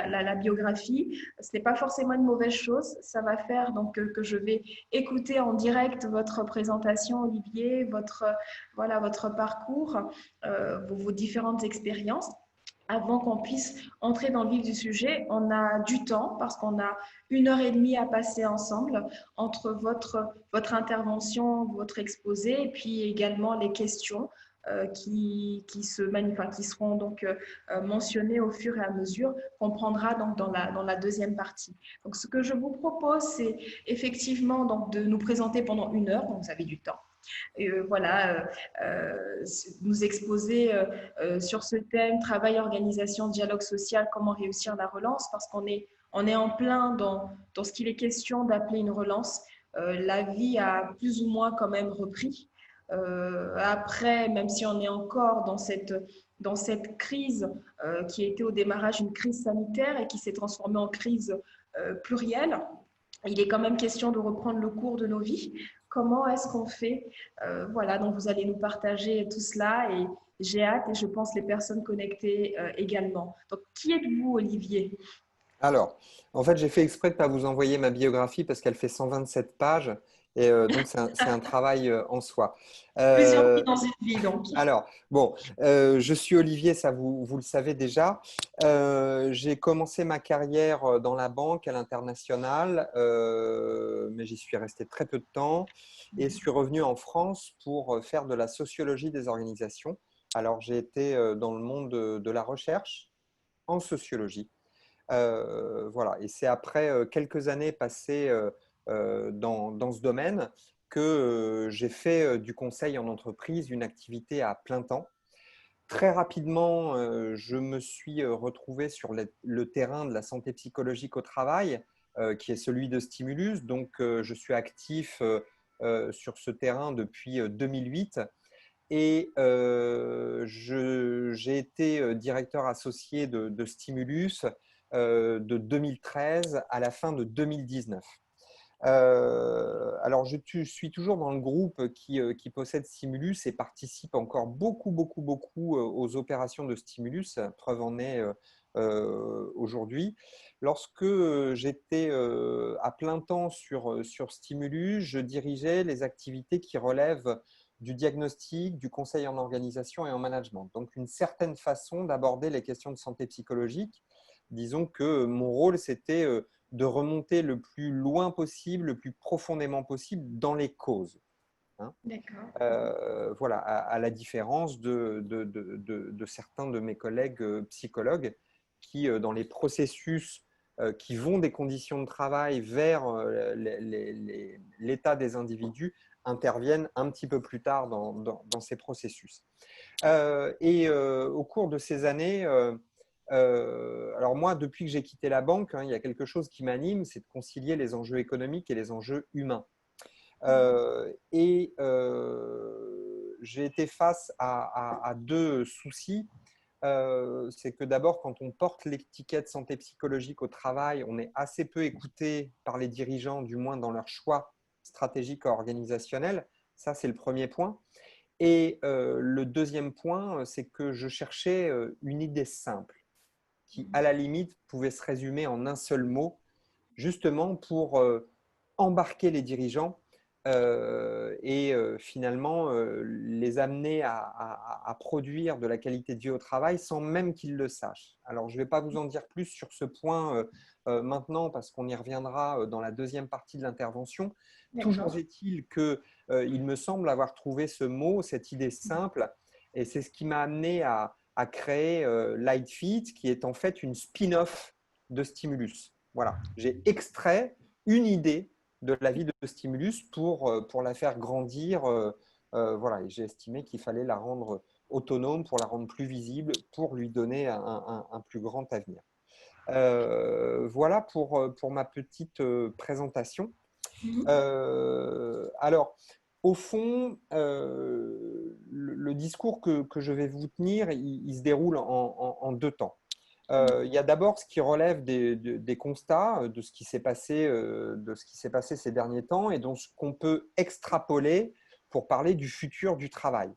la biographie. Ce n'est pas forcément une mauvaise chose. Ça va faire donc que je vais écouter en direct votre présentation, Olivier, votre parcours, vos différentes expériences. Avant qu'on puisse entrer dans le vif du sujet, on a du temps parce qu'on a 1 heure et demie à passer ensemble entre votre intervention, votre exposé et puis également les questions qui seront donc mentionnées au fur et à mesure qu'on prendra donc dans la deuxième partie. Donc, ce que je vous propose, c'est effectivement donc de nous présenter pendant 1 heure, donc vous avez du temps. Et nous exposer sur ce thème travail, organisation, dialogue social, comment réussir la relance, parce on est en plein dans ce qu'il est question d'appeler une relance. La vie a plus ou moins quand même repris. Après, même si on est encore dans cette crise qui a été au démarrage une crise sanitaire et qui s'est transformée en crise plurielle, il est quand même question de reprendre le cours de nos vies. Comment est-ce qu'on fait? Voilà, donc vous allez nous partager tout cela et j'ai hâte et je pense les personnes connectées également. Donc, qui êtes-vous, Olivier? Alors, en fait, j'ai fait exprès de ne pas vous envoyer ma biographie parce qu'elle fait 127 pages et donc c'est un travail en soi. Plusieurs vies Euh, dans une vie, donc. alors, bon, je suis Olivier, ça vous le savez déjà. J'ai commencé ma carrière dans la banque à l'international, mais j'y suis resté très peu de temps et suis revenu en France pour faire de la sociologie des organisations. Alors, j'ai été dans le monde de la recherche en sociologie. Voilà. Et c'est après quelques années passées dans ce domaine que j'ai fait du conseil en entreprise une activité à plein temps. Très rapidement, je me suis retrouvé sur le terrain de la santé psychologique au travail, qui est celui de Stimulus. Donc, je suis actif sur ce terrain depuis 2008 et j'ai été directeur associé de Stimulus de 2013 à la fin de 2019. Alors, je suis toujours dans le groupe qui possède Stimulus et participe encore beaucoup aux opérations de Stimulus. Preuve en est aujourd'hui. Lorsque j'étais à plein temps sur Stimulus, je dirigeais les activités qui relèvent du diagnostic, du conseil en organisation et en management. Donc, une certaine façon d'aborder les questions de santé psychologique. Disons que mon rôle, c'était de remonter le plus loin possible, le plus profondément possible dans les causes. Hein. D'accord. Voilà, à la différence de certains de mes collègues psychologues qui, dans les processus qui vont des conditions de travail vers l'état des individus, interviennent un petit peu plus tard dans ces processus. Au cours de ces années, alors moi, depuis que j'ai quitté la banque, hein, il y a quelque chose qui m'anime, c'est de concilier les enjeux économiques et les enjeux humains. J'ai été face à deux soucis. C'est que d'abord, quand on porte l'étiquette santé psychologique au travail, on est assez peu écouté par les dirigeants, du moins dans leur choix stratégique et organisationnel. Ça, c'est le premier point. Et le deuxième point, c'est que je cherchais une idée simple qui, à la limite, pouvait se résumer en un seul mot, justement pour embarquer les dirigeants et finalement les amener à produire de la qualité de vie au travail sans même qu'ils le sachent. Alors, je ne vais pas vous en dire plus sur ce point maintenant parce qu'on y reviendra dans la deuxième partie de l'intervention. Toujours D'accord. est-il qu'il me semble avoir trouvé ce mot, cette idée simple, et c'est ce qui m'a amené à créer Lightfeed, qui est en fait une spin-off de Stimulus. Voilà, j'ai extrait une idée de la vie de Stimulus pour la faire grandir. Voilà, et j'ai estimé qu'il fallait la rendre autonome, pour la rendre plus visible, pour lui donner un plus grand avenir. Voilà pour ma petite présentation. Alors, au fond, le discours que je vais vous tenir, il se déroule en deux temps. Il y a d'abord ce qui relève des constats de ce qui s'est passé, ces derniers temps et donc ce qu'on peut extrapoler pour parler du futur du travail.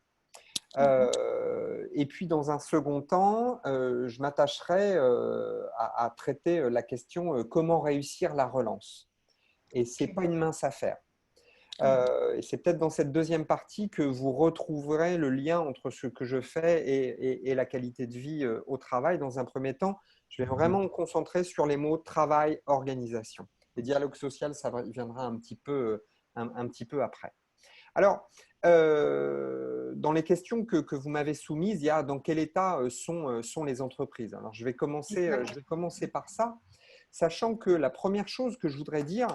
et puis, dans un second temps, je m'attacherai à traiter la question comment réussir la relance. Et ce n'est Ok. pas une mince affaire. Mhm. Et c'est peut-être dans cette deuxième partie que vous retrouverez le lien entre ce que je fais et la qualité de vie au travail. Dans un premier temps, je vais vraiment me concentrer sur les mots travail, organisation. Et dialogue social, ça viendra un petit peu après. Alors, dans les questions que vous m'avez soumises, il y a dans quel état sont les entreprises. Alors, je vais Exact. commencer par ça, sachant que la première chose que je voudrais dire,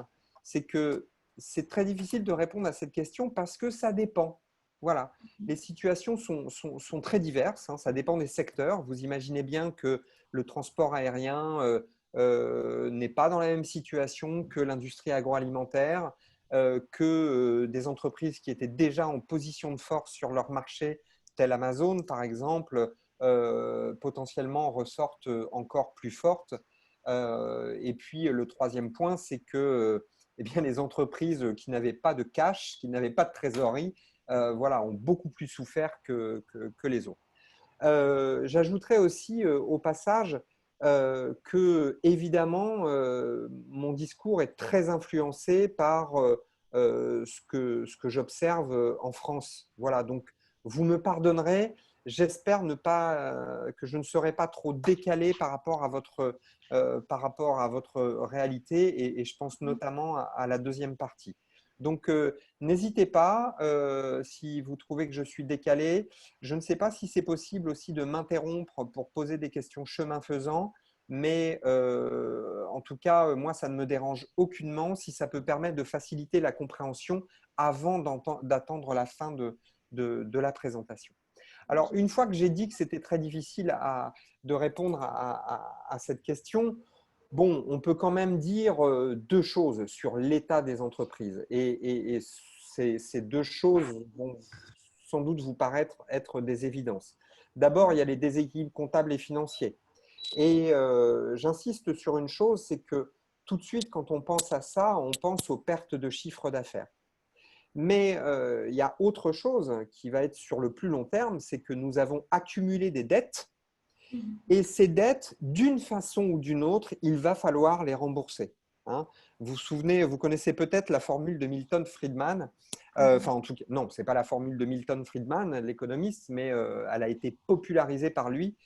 c'est que c'est très difficile de répondre à cette question parce que ça dépend. Voilà, les situations sont très diverses, hein, ça dépend des secteurs. Vous imaginez bien que le transport aérien n'est pas dans la même situation que l'industrie agroalimentaire, que des entreprises qui étaient déjà en position de force sur leur marché, telle Amazon par exemple, potentiellement ressortent encore plus fortes. Et puis le troisième point, c'est que eh bien, les entreprises qui n'avaient pas de cash, qui n'avaient pas de trésorerie, voilà, ont beaucoup plus souffert que les autres. J'ajouterais aussi au passage que, évidemment, mon discours est très influencé par ce que j'observe en France. Voilà, donc vous me pardonnerez, j'espère que je ne serai pas trop décalé par rapport à votre réalité et je pense notamment à la deuxième partie. Donc, n'hésitez pas, si vous trouvez que je suis décalé, je ne sais pas si c'est possible aussi de m'interrompre pour poser des questions chemin faisant, mais en tout cas, moi, ça ne me dérange aucunement si ça peut permettre de faciliter la compréhension avant d'attendre la fin de la présentation. Alors, une fois que j'ai dit que c'était très difficile de répondre à cette question, bon, on peut quand même dire deux choses sur l'état des entreprises. Et ces deux choses vont sans doute vous paraître être des évidences. D'abord, il y a les déséquilibres comptables et financiers. Et j'insiste sur une chose, c'est que tout de suite, quand on pense à ça, on pense aux pertes de chiffre d'affaires. Mais il y a autre chose qui va être sur le plus long terme, c'est que nous avons accumulé des dettes et ces dettes, d'une façon ou d'une autre, il va falloir les rembourser. Hein. Vous vous souvenez, vous connaissez peut-être la formule de Milton Friedman. Enfin, en tout cas, non, ce n'est pas la formule de Milton Friedman, l'économiste, mais elle a été popularisée par lui.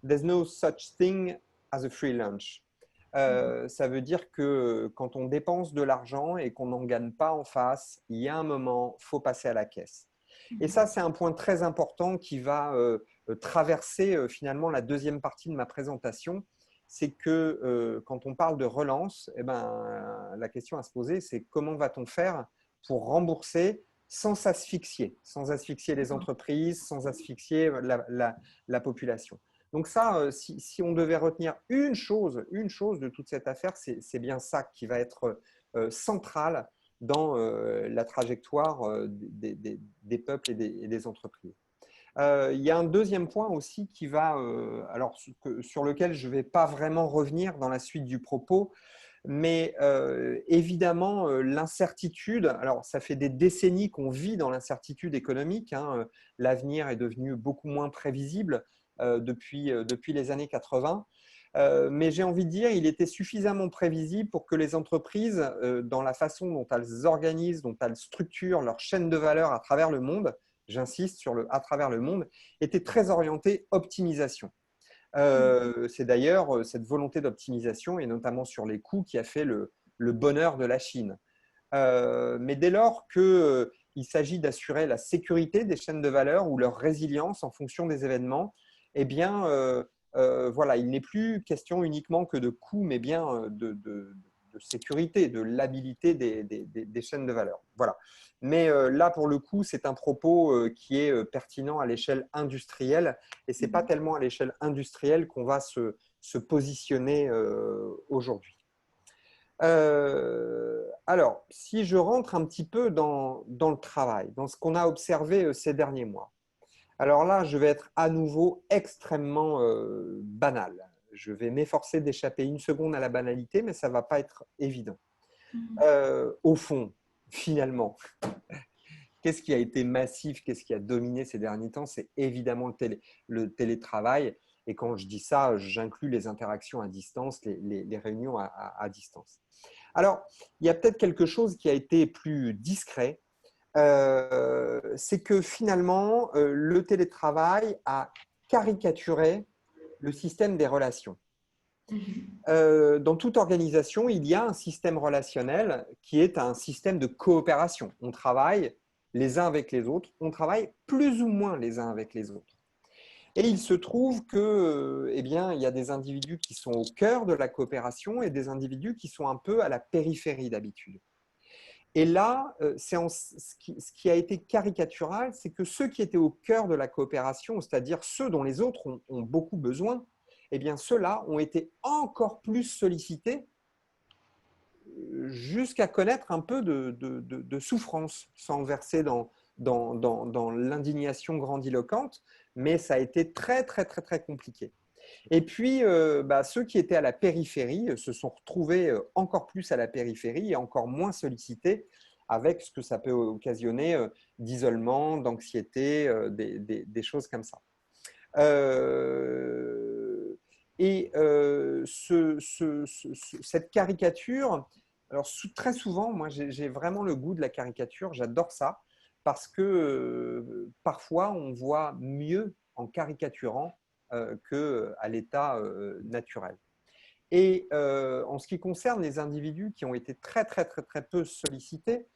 There's no such thing as a free lunch. Ça veut dire que quand on dépense de l'argent et qu'on n'en gagne pas en face, il y a un moment, il faut passer à la caisse. Et ça, c'est un point très important qui va traverser finalement la deuxième partie de ma présentation. C'est que quand on parle de relance, eh ben, la question à se poser, c'est comment va-t-on faire pour rembourser sans asphyxier les entreprises, sans asphyxier la population. Donc ça, si on devait retenir une chose de toute cette affaire, c'est bien ça qui va être central dans la trajectoire des peuples et des entreprises. Il y a un deuxième point aussi qui va, alors sur lequel je ne vais pas vraiment revenir dans la suite du propos, mais évidemment, l'incertitude, alors ça fait des décennies qu'on vit dans l'incertitude économique, hein, l'avenir est devenu beaucoup moins prévisible depuis les années 80. Mais j'ai envie de dire, il était suffisamment prévisible pour que les entreprises, dans la façon dont elles organisent, dont elles structurent leur chaîne de valeur à travers le monde, j'insiste sur le à travers le monde, étaient très orientées optimisation. C'est d'ailleurs cette volonté d'optimisation, et notamment sur les coûts, qui a fait le bonheur de la Chine. Mais dès lors qu'il s'agit d'assurer la sécurité des chaînes de valeur ou leur résilience en fonction des événements, eh bien, voilà, il n'est plus question uniquement que de coûts, mais bien de sécurité, de l'habilité des chaînes de valeur. Voilà. Mais là, pour le coup, c'est un propos qui est pertinent à l'échelle industrielle, et ce n'est pas tellement à l'échelle industrielle qu'on va se positionner aujourd'hui. Alors, si je rentre un petit peu dans le travail, dans ce qu'on a observé ces derniers mois, alors là, je vais être à nouveau extrêmement banal. Je vais m'efforcer d'échapper une seconde à la banalité, mais ça ne va pas être évident. Au fond, finalement, qu'est-ce qui a été massif, qu'est-ce qui a dominé ces derniers temps? C'est évidemment le télétravail. Et quand je dis ça, j'inclus les interactions à distance, les réunions à distance. Alors, il y a peut-être quelque chose qui a été plus discret, c'est que finalement, le télétravail a caricaturé le système des relations. Dans toute organisation, il y a un système relationnel qui est un système de coopération. On travaille les uns avec les autres, on travaille plus ou moins les uns avec les autres. Et il se trouve que, eh bien, il y a des individus qui sont au cœur de la coopération et des individus qui sont un peu à la périphérie d'habitude. Et là, ce qui a été caricatural, c'est que ceux qui étaient au cœur de la coopération, c'est-à-dire ceux dont les autres ont beaucoup besoin, eh bien, ceux-là ont été encore plus sollicités jusqu'à connaître un peu de souffrance, sans verser dans l'indignation grandiloquente, mais ça a été très, très, très, très compliqué. Et puis, ceux qui étaient à la périphérie se sont retrouvés encore plus à la périphérie et encore moins sollicités avec ce que ça peut occasionner d'isolement, d'anxiété, des choses comme ça. Cette caricature, alors très souvent, moi j'ai vraiment le goût de la caricature, j'adore ça, parce que parfois on voit mieux en caricaturant qu'à l'état naturel. Et en ce qui concerne les individus qui ont été très, très, très, très peu sollicités,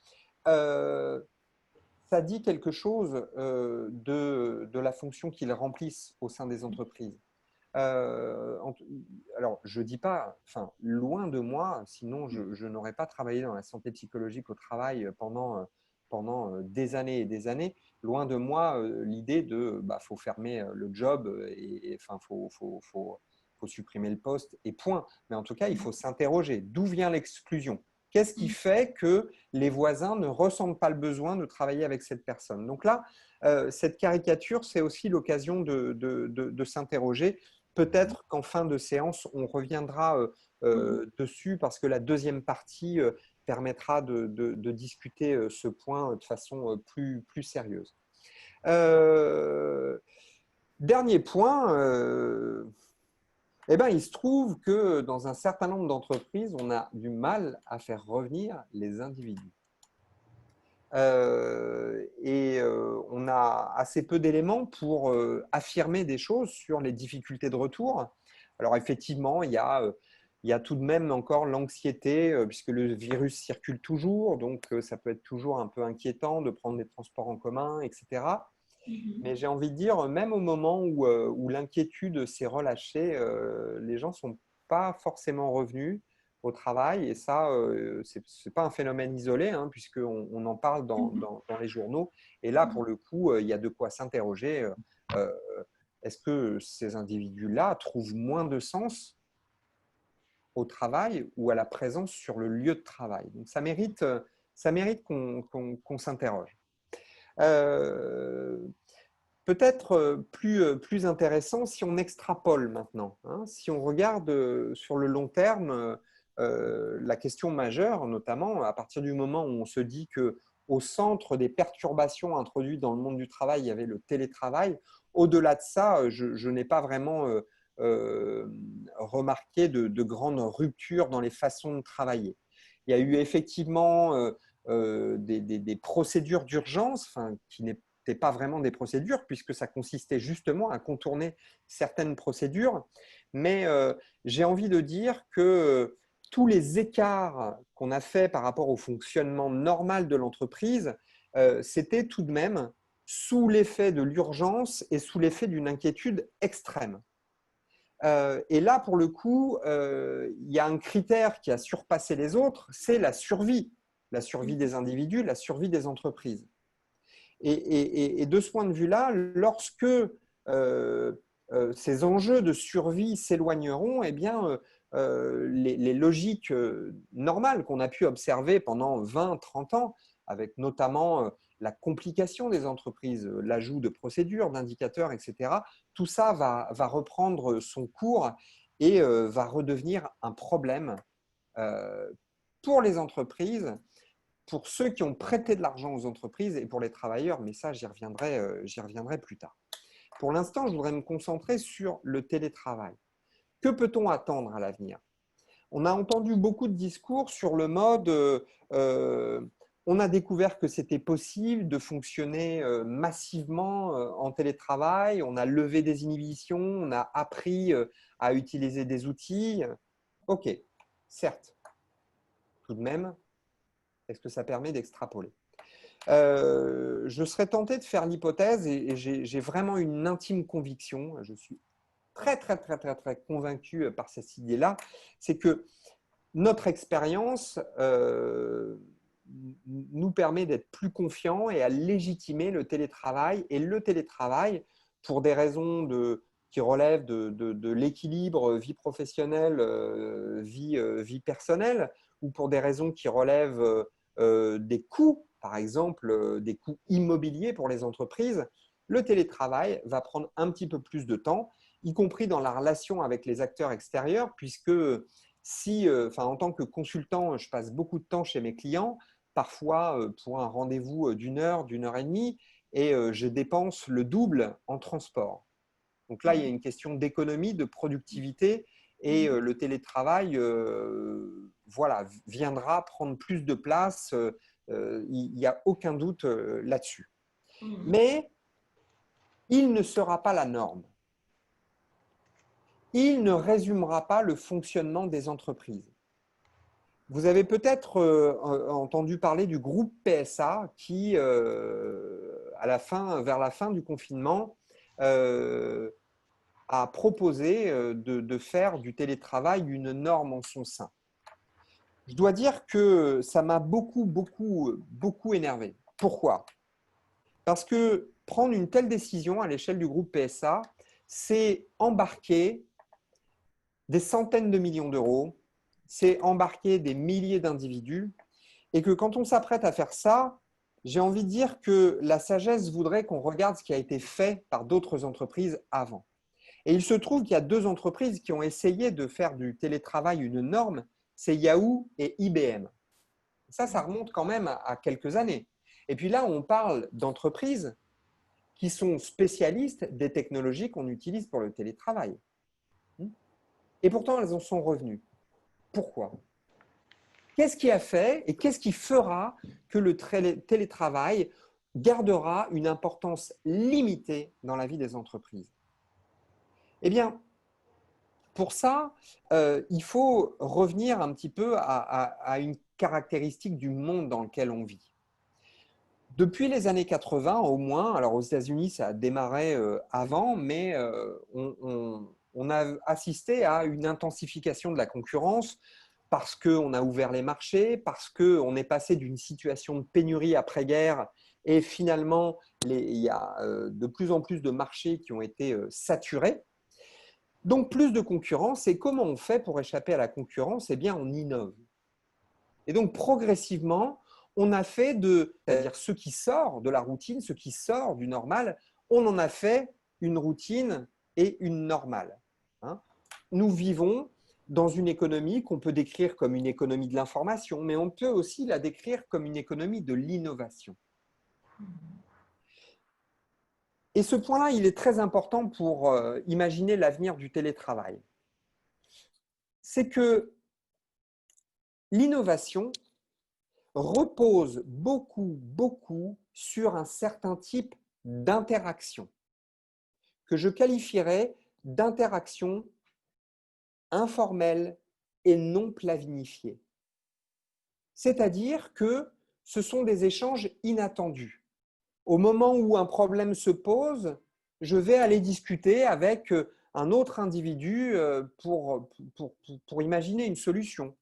ça dit quelque chose de la fonction qu'ils remplissent au sein des entreprises. Alors, je ne dis pas, enfin, loin de moi, sinon je n'aurais pas travaillé dans la santé psychologique au travail pendant des années et des années. Loin de moi l'idée de faut fermer le job et enfin, faut supprimer le poste et point. Mais en tout cas, il faut s'interroger. D'où vient l'exclusion? Qu'est-ce qui fait que les voisins ne ressentent pas le besoin de travailler avec cette personne? Donc là, cette caricature, c'est aussi l'occasion de s'interroger. Peut-être qu'en fin de séance, on reviendra dessus parce que la deuxième partie permettra de discuter ce point de façon plus sérieuse. Dernier point, il se trouve que dans un certain nombre d'entreprises, on a du mal à faire revenir les individus. On a assez peu d'éléments pour affirmer des choses sur les difficultés de retour. Alors effectivement, il y a tout de même encore l'anxiété, puisque le virus circule toujours, donc ça peut être toujours un peu inquiétant de prendre des transports en commun, etc. Mais j'ai envie de dire, même au moment où l'inquiétude s'est relâchée, les gens ne sont pas forcément revenus au travail. Et ça, ce n'est pas un phénomène isolé, hein, puisqu'on en parle dans les journaux. Et là, pour le coup, il y a de quoi s'interroger. Est-ce que ces individus-là trouvent moins de sens au travail ou à la présence sur le lieu de travail? Donc, ça mérite qu'on s'interroge. Peut-être plus intéressant si on extrapole maintenant. Hein, si on regarde sur le long terme, la question majeure, notamment à partir du moment où on se dit qu'au centre des perturbations introduites dans le monde du travail, il y avait le télétravail. Au-delà de ça, je n'ai pas vraiment remarqué de grandes ruptures dans les façons de travailler. Il y a eu effectivement des procédures d'urgence, qui n'étaient pas vraiment des procédures, puisque ça consistait justement à contourner certaines procédures. Mais j'ai envie de dire que tous les écarts qu'on a faits par rapport au fonctionnement normal de l'entreprise, c'était tout de même sous l'effet de l'urgence et sous l'effet d'une inquiétude extrême. Et là, pour le coup, il y a un critère qui a surpassé les autres, c'est la survie des individus, la survie des entreprises. Et de ce point de vue-là, lorsque ces enjeux de survie s'éloigneront, eh bien, les logiques normales qu'on a pu observer pendant 20-30 ans, avec notamment la complication des entreprises, l'ajout de procédures, d'indicateurs, etc., tout ça va reprendre son cours et va redevenir un problème pour les entreprises, pour ceux qui ont prêté de l'argent aux entreprises et pour les travailleurs, mais ça, j'y reviendrai plus tard. Pour l'instant, je voudrais me concentrer sur le télétravail. Que peut-on attendre à l'avenir? On a entendu beaucoup de discours sur le mode on a découvert que c'était possible de fonctionner massivement en télétravail, on a levé des inhibitions, on a appris à utiliser des outils. Ok, certes. Tout de même, est-ce que ça permet d'extrapoler? Je serais tenté de faire l'hypothèse, et j'ai vraiment une intime conviction, je suis très convaincu par cette idée-là, c'est que notre expérience nous permet d'être plus confiants et à légitimer le télétravail. Et le télétravail, pour des raisons qui relèvent de l'équilibre vie professionnelle, vie personnelle, ou pour des raisons qui relèvent des coûts, par exemple des coûts immobiliers pour les entreprises, le télétravail va prendre un petit peu plus de temps, y compris dans la relation avec les acteurs extérieurs, puisque en tant que consultant, je passe beaucoup de temps chez mes clients, parfois pour un rendez-vous d'une heure et demie, et je dépense le double en transport. Donc là, il y a une question d'économie, de productivité, et le télétravail viendra prendre plus de place, il n'y a aucun doute là-dessus. Mais il ne sera pas la norme. Il ne résumera pas le fonctionnement des entreprises. Vous avez peut-être entendu parler du groupe PSA qui, vers la fin du confinement, a proposé de faire du télétravail une norme en son sein. Je dois dire que ça m'a beaucoup énervé. Pourquoi? Parce que prendre une telle décision à l'échelle du groupe PSA, c'est embarquer des centaines de millions d'euros, c'est embarquer des milliers d'individus, et que quand on s'apprête à faire ça, j'ai envie de dire que la sagesse voudrait qu'on regarde ce qui a été fait par d'autres entreprises avant. Et il se trouve qu'il y a deux entreprises qui ont essayé de faire du télétravail une norme, c'est Yahoo et IBM. Ça remonte quand même à quelques années. Et puis là, on parle d'entreprises qui sont spécialistes des technologies qu'on utilise pour le télétravail. Et pourtant, elles en sont revenues. Pourquoi? Qu'est-ce qui a fait et qu'est-ce qui fera que le télétravail gardera une importance limitée dans la vie des entreprises? Eh bien, pour ça, il faut revenir un petit peu à une caractéristique du monde dans lequel on vit. Depuis les années 80 au moins, alors aux États-Unis ça a démarré avant, mais on a assisté à une intensification de la concurrence parce qu'on a ouvert les marchés, parce qu'on est passé d'une situation de pénurie après-guerre et finalement il y a de plus en plus de marchés qui ont été saturés. Donc plus de concurrence, et comment on fait pour échapper à la concurrence? Eh bien on innove. Et donc progressivement, on a fait c'est-à-dire ce qui sort de la routine, ce qui sort du normal, on en a fait une routine et une normale. Nous vivons dans une économie qu'on peut décrire comme une économie de l'information, mais on peut aussi la décrire comme une économie de l'innovation. Et ce point-là, il est très important pour imaginer l'avenir du télétravail. C'est que l'innovation repose beaucoup sur un certain type d'interaction que je qualifierais d'interaction informelle et non planifiée. C'est-à-dire que ce sont des échanges inattendus. Au moment où un problème se pose, je vais aller discuter avec un autre individu pour imaginer une solution.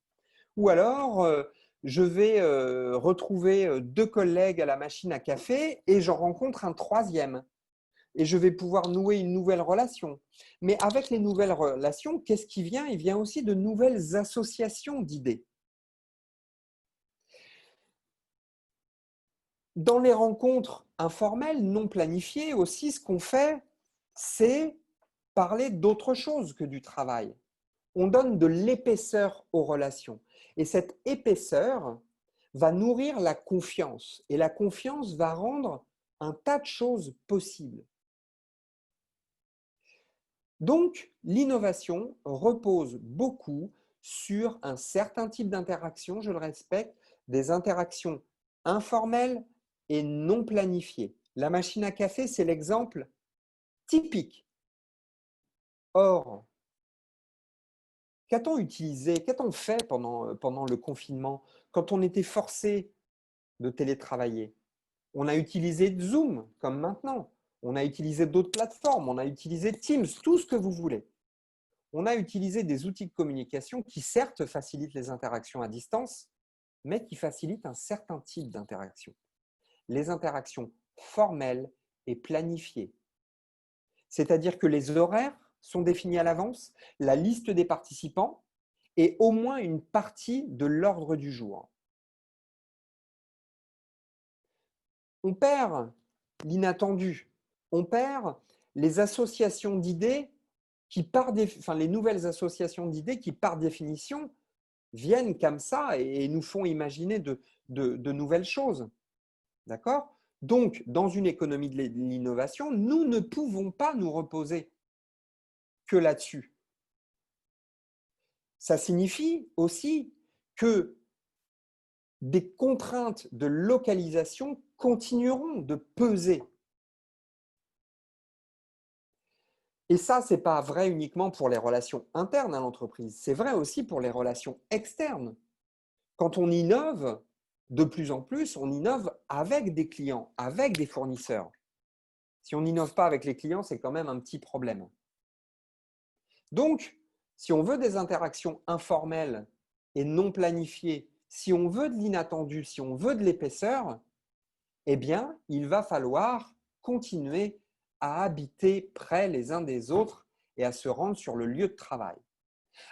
Ou alors, je vais retrouver deux collègues à la machine à café et j'en rencontre un troisième. Et je vais pouvoir nouer une nouvelle relation. Mais avec les nouvelles relations, qu'est-ce qui vient? Il vient aussi de nouvelles associations d'idées. Dans les rencontres informelles, non planifiées aussi, ce qu'on fait, c'est parler d'autre chose que du travail. On donne de l'épaisseur aux relations. Et cette épaisseur va nourrir la confiance. Et la confiance va rendre un tas de choses possibles. Donc, l'innovation repose beaucoup sur un certain type d'interaction, je le respecte, des interactions informelles et non planifiées. La machine à café, c'est l'exemple typique. Or, qu'a-t-on utilisé, qu'a-t-on fait pendant le confinement quand on était forcé de télétravailler? On a utilisé Zoom, comme maintenant. On a utilisé d'autres plateformes, on a utilisé Teams, tout ce que vous voulez. On a utilisé des outils de communication qui, certes, facilitent les interactions à distance, mais qui facilitent un certain type d'interaction. Les interactions formelles et planifiées. C'est-à-dire que les horaires sont définis à l'avance, la liste des participants et au moins une partie de l'ordre du jour. On perd l'inattendu, on perd les associations d'idées les nouvelles associations d'idées qui, par définition, viennent comme ça et nous font imaginer de nouvelles choses. D'accord? Donc, dans une économie de l'innovation, nous ne pouvons pas nous reposer que là-dessus. Ça signifie aussi que des contraintes de localisation continueront de peser. Et ça, ce n'est pas vrai uniquement pour les relations internes à l'entreprise, c'est vrai aussi pour les relations externes. Quand on innove, de plus en plus, on innove avec des clients, avec des fournisseurs. Si on n'innove pas avec les clients, c'est quand même un petit problème. Donc, si on veut des interactions informelles et non planifiées, si on veut de l'inattendu, si on veut de l'épaisseur, eh bien, il va falloir continuer à habiter près les uns des autres et à se rendre sur le lieu de travail.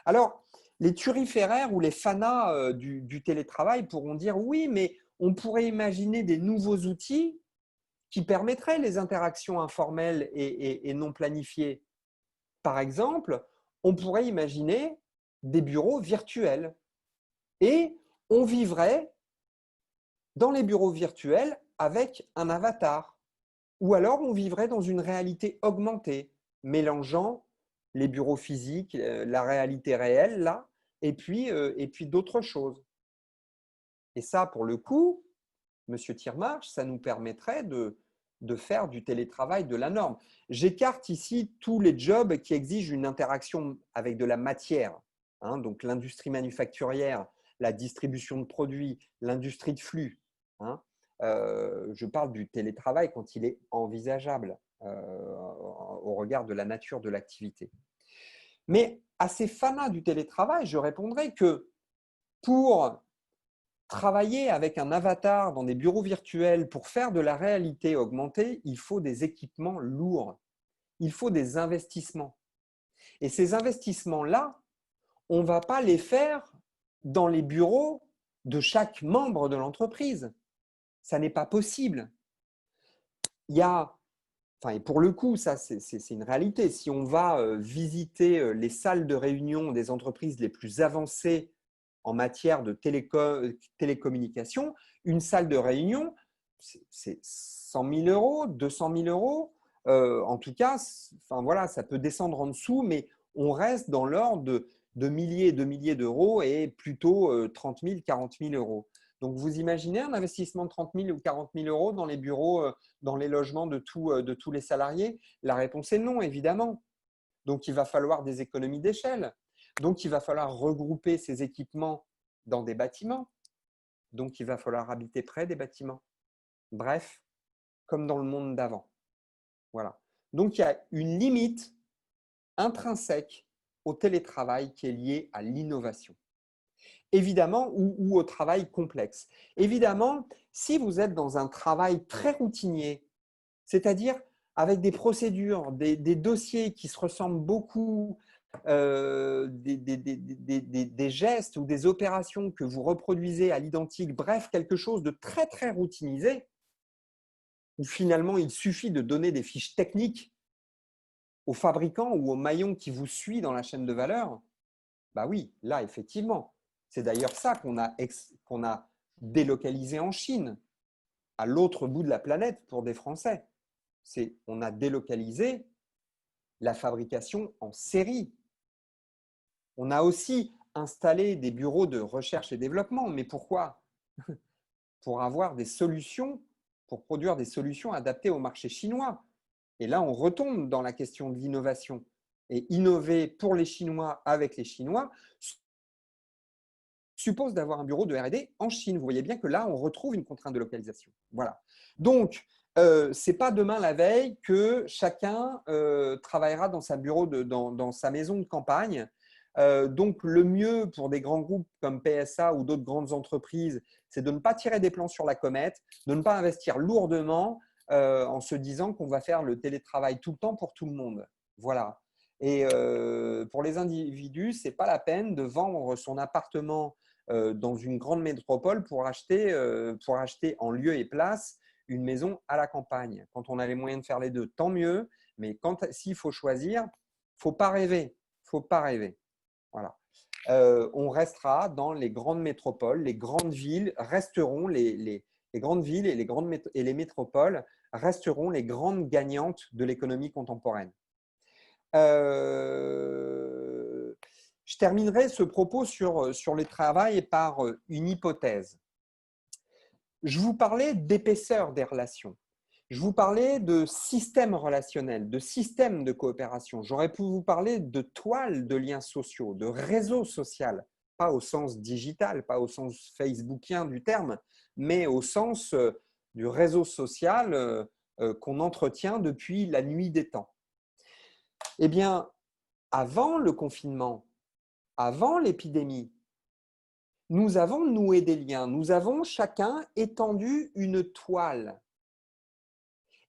Alors, les turiféraires ou les fanas du télétravail pourront dire oui, mais on pourrait imaginer des nouveaux outils qui permettraient les interactions informelles et non planifiées. Par exemple, on pourrait imaginer des bureaux virtuels et on vivrait dans les bureaux virtuels avec un avatar. Ou alors on vivrait dans une réalité augmentée, mélangeant les bureaux physiques, la réalité réelle, là, et puis d'autres choses. Et ça, pour le coup, Monsieur Tirmarche, ça nous permettrait de faire du télétravail de la norme. J'écarte ici tous les jobs qui exigent une interaction avec de la matière, hein, donc l'industrie manufacturière, la distribution de produits, l'industrie de flux. Hein. Je parle du télétravail quand il est envisageable au regard de la nature de l'activité. Mais à ces fanas du télétravail, je répondrai que pour travailler avec un avatar dans des bureaux virtuels pour faire de la réalité augmentée, il faut des équipements lourds, il faut des investissements. Et ces investissements-là, on ne va pas les faire dans les bureaux de chaque membre de l'entreprise. Ça n'est pas possible. Il y a, et pour le coup, ça c'est une réalité. Si on va visiter les salles de réunion des entreprises les plus avancées en matière de télécommunication, une salle de réunion, c'est 100 000 euros, 200 000 euros. En tout cas, voilà, ça peut descendre en dessous, mais on reste dans l'ordre de milliers et de milliers d'euros et plutôt 30 000, 40 000 euros. Donc, vous imaginez un investissement de 30 000 ou 40 000 euros dans les bureaux, dans les logements de tous les salariés? La réponse est non, évidemment. Donc, il va falloir des économies d'échelle. Donc, il va falloir regrouper ces équipements dans des bâtiments. Donc, il va falloir habiter près des bâtiments. Bref, comme dans le monde d'avant. Voilà. Donc, il y a une limite intrinsèque au télétravail qui est liée à l'innovation. Évidemment, ou au travail complexe. Évidemment, si vous êtes dans un travail très routinier, c'est-à-dire avec des procédures, des dossiers qui se ressemblent beaucoup, des gestes ou des opérations que vous reproduisez à l'identique, bref, quelque chose de très, très routinisé, où finalement il suffit de donner des fiches techniques au fabricant ou au maillon qui vous suit dans la chaîne de valeur, bah oui, là, effectivement. C'est d'ailleurs ça qu'on a délocalisé en Chine, à l'autre bout de la planète pour des Français. On a délocalisé la fabrication en série. On a aussi installé des bureaux de recherche et développement. Mais pourquoi? Pour avoir des solutions, pour produire des solutions adaptées au marché chinois. Et là, on retombe dans la question de l'innovation. Et innover pour les Chinois avec les Chinois suppose d'avoir un bureau de R&D en Chine. Vous voyez bien que là, on retrouve une contrainte de localisation. Voilà. Donc, ce n'est pas demain la veille que chacun travaillera dans dans sa maison de campagne. Donc, le mieux pour des grands groupes comme PSA ou d'autres grandes entreprises, c'est de ne pas tirer des plans sur la comète, de ne pas investir lourdement en se disant qu'on va faire le télétravail tout le temps pour tout le monde. Voilà. Et pour les individus, ce n'est pas la peine de vendre son appartement dans une grande métropole pour acheter en lieu et place une maison à la campagne. Quand on a les moyens de faire les deux, tant mieux. Mais s'il faut choisir, il ne faut pas rêver. Faut pas rêver. Voilà. On restera dans les grandes métropoles. Les grandes villes resteront les grandes villes et les métropoles resteront les grandes gagnantes de l'économie contemporaine. Je terminerai ce propos sur le travail par une hypothèse. Je vous parlais d'épaisseur des relations. Je vous parlais de système relationnel, de système de coopération. J'aurais pu vous parler de toile de liens sociaux, de réseau social, pas au sens digital, pas au sens facebookien du terme, mais au sens du réseau social qu'on entretient depuis la nuit des temps. Eh bien, avant le confinement, avant l'épidémie, nous avons noué des liens, nous avons chacun étendu une toile.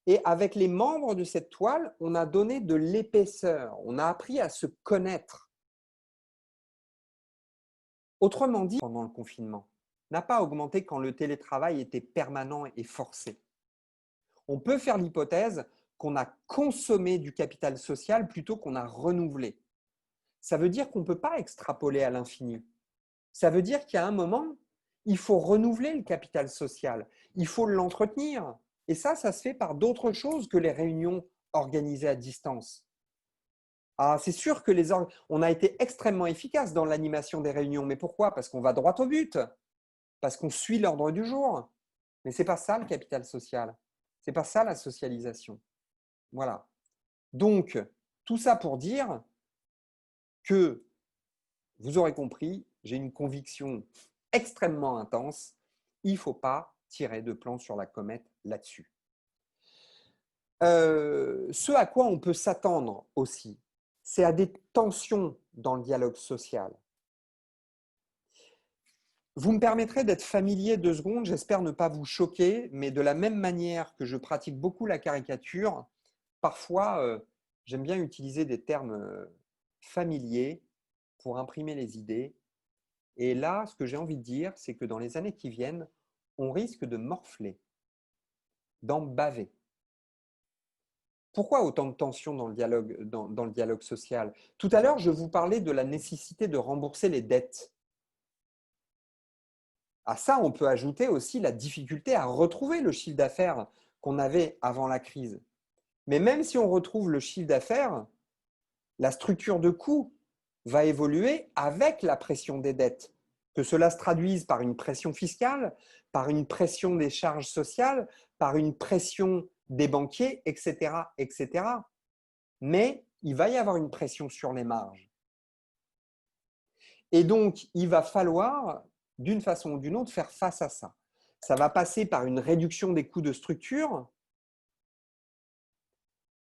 Et avec les membres de cette toile, on a donné de l'épaisseur, on a appris à se connaître. Autrement dit, pendant le confinement, n'a pas augmenté quand le télétravail était permanent et forcé. On peut faire l'hypothèse qu'on a consommé du capital social plutôt qu'on a renouvelé. Ça veut dire qu'on ne peut pas extrapoler à l'infini. Ça veut dire qu'à un moment, il faut renouveler le capital social, il faut l'entretenir. Et ça se fait par d'autres choses que les réunions organisées à distance. Ah, c'est sûr que on a été extrêmement efficace dans l'animation des réunions. Mais pourquoi? Parce qu'on va droit au but, parce qu'on suit l'ordre du jour. Mais ce n'est pas ça le capital social. Ce n'est pas ça la socialisation. Voilà. Donc, tout ça pour dire que, vous aurez compris, j'ai une conviction extrêmement intense. Il ne faut pas tirer de plan sur la comète là-dessus. Ce à quoi on peut s'attendre aussi, c'est à des tensions dans le dialogue social. Vous me permettrez d'être familier 2 secondes, j'espère ne pas vous choquer, mais de la même manière que je pratique beaucoup la caricature, parfois j'aime bien utiliser des termes familiers pour imprimer les idées. Et là, ce que j'ai envie de dire, c'est que dans les années qui viennent, on risque de morfler, d'en baver. Pourquoi autant de tensions dans le dialogue social? Tout à l'heure, je vous parlais de la nécessité de rembourser les dettes. À ça, on peut ajouter aussi la difficulté à retrouver le chiffre d'affaires qu'on avait avant la crise. Mais même si on retrouve le chiffre d'affaires, la structure de coûts va évoluer avec la pression des dettes. Que cela se traduise par une pression fiscale, par une pression des charges sociales, par une pression des banquiers, etc., etc. Mais il va y avoir une pression sur les marges. Et donc, il va falloir, d'une façon ou d'une autre, faire face à ça. Ça va passer par une réduction des coûts de structure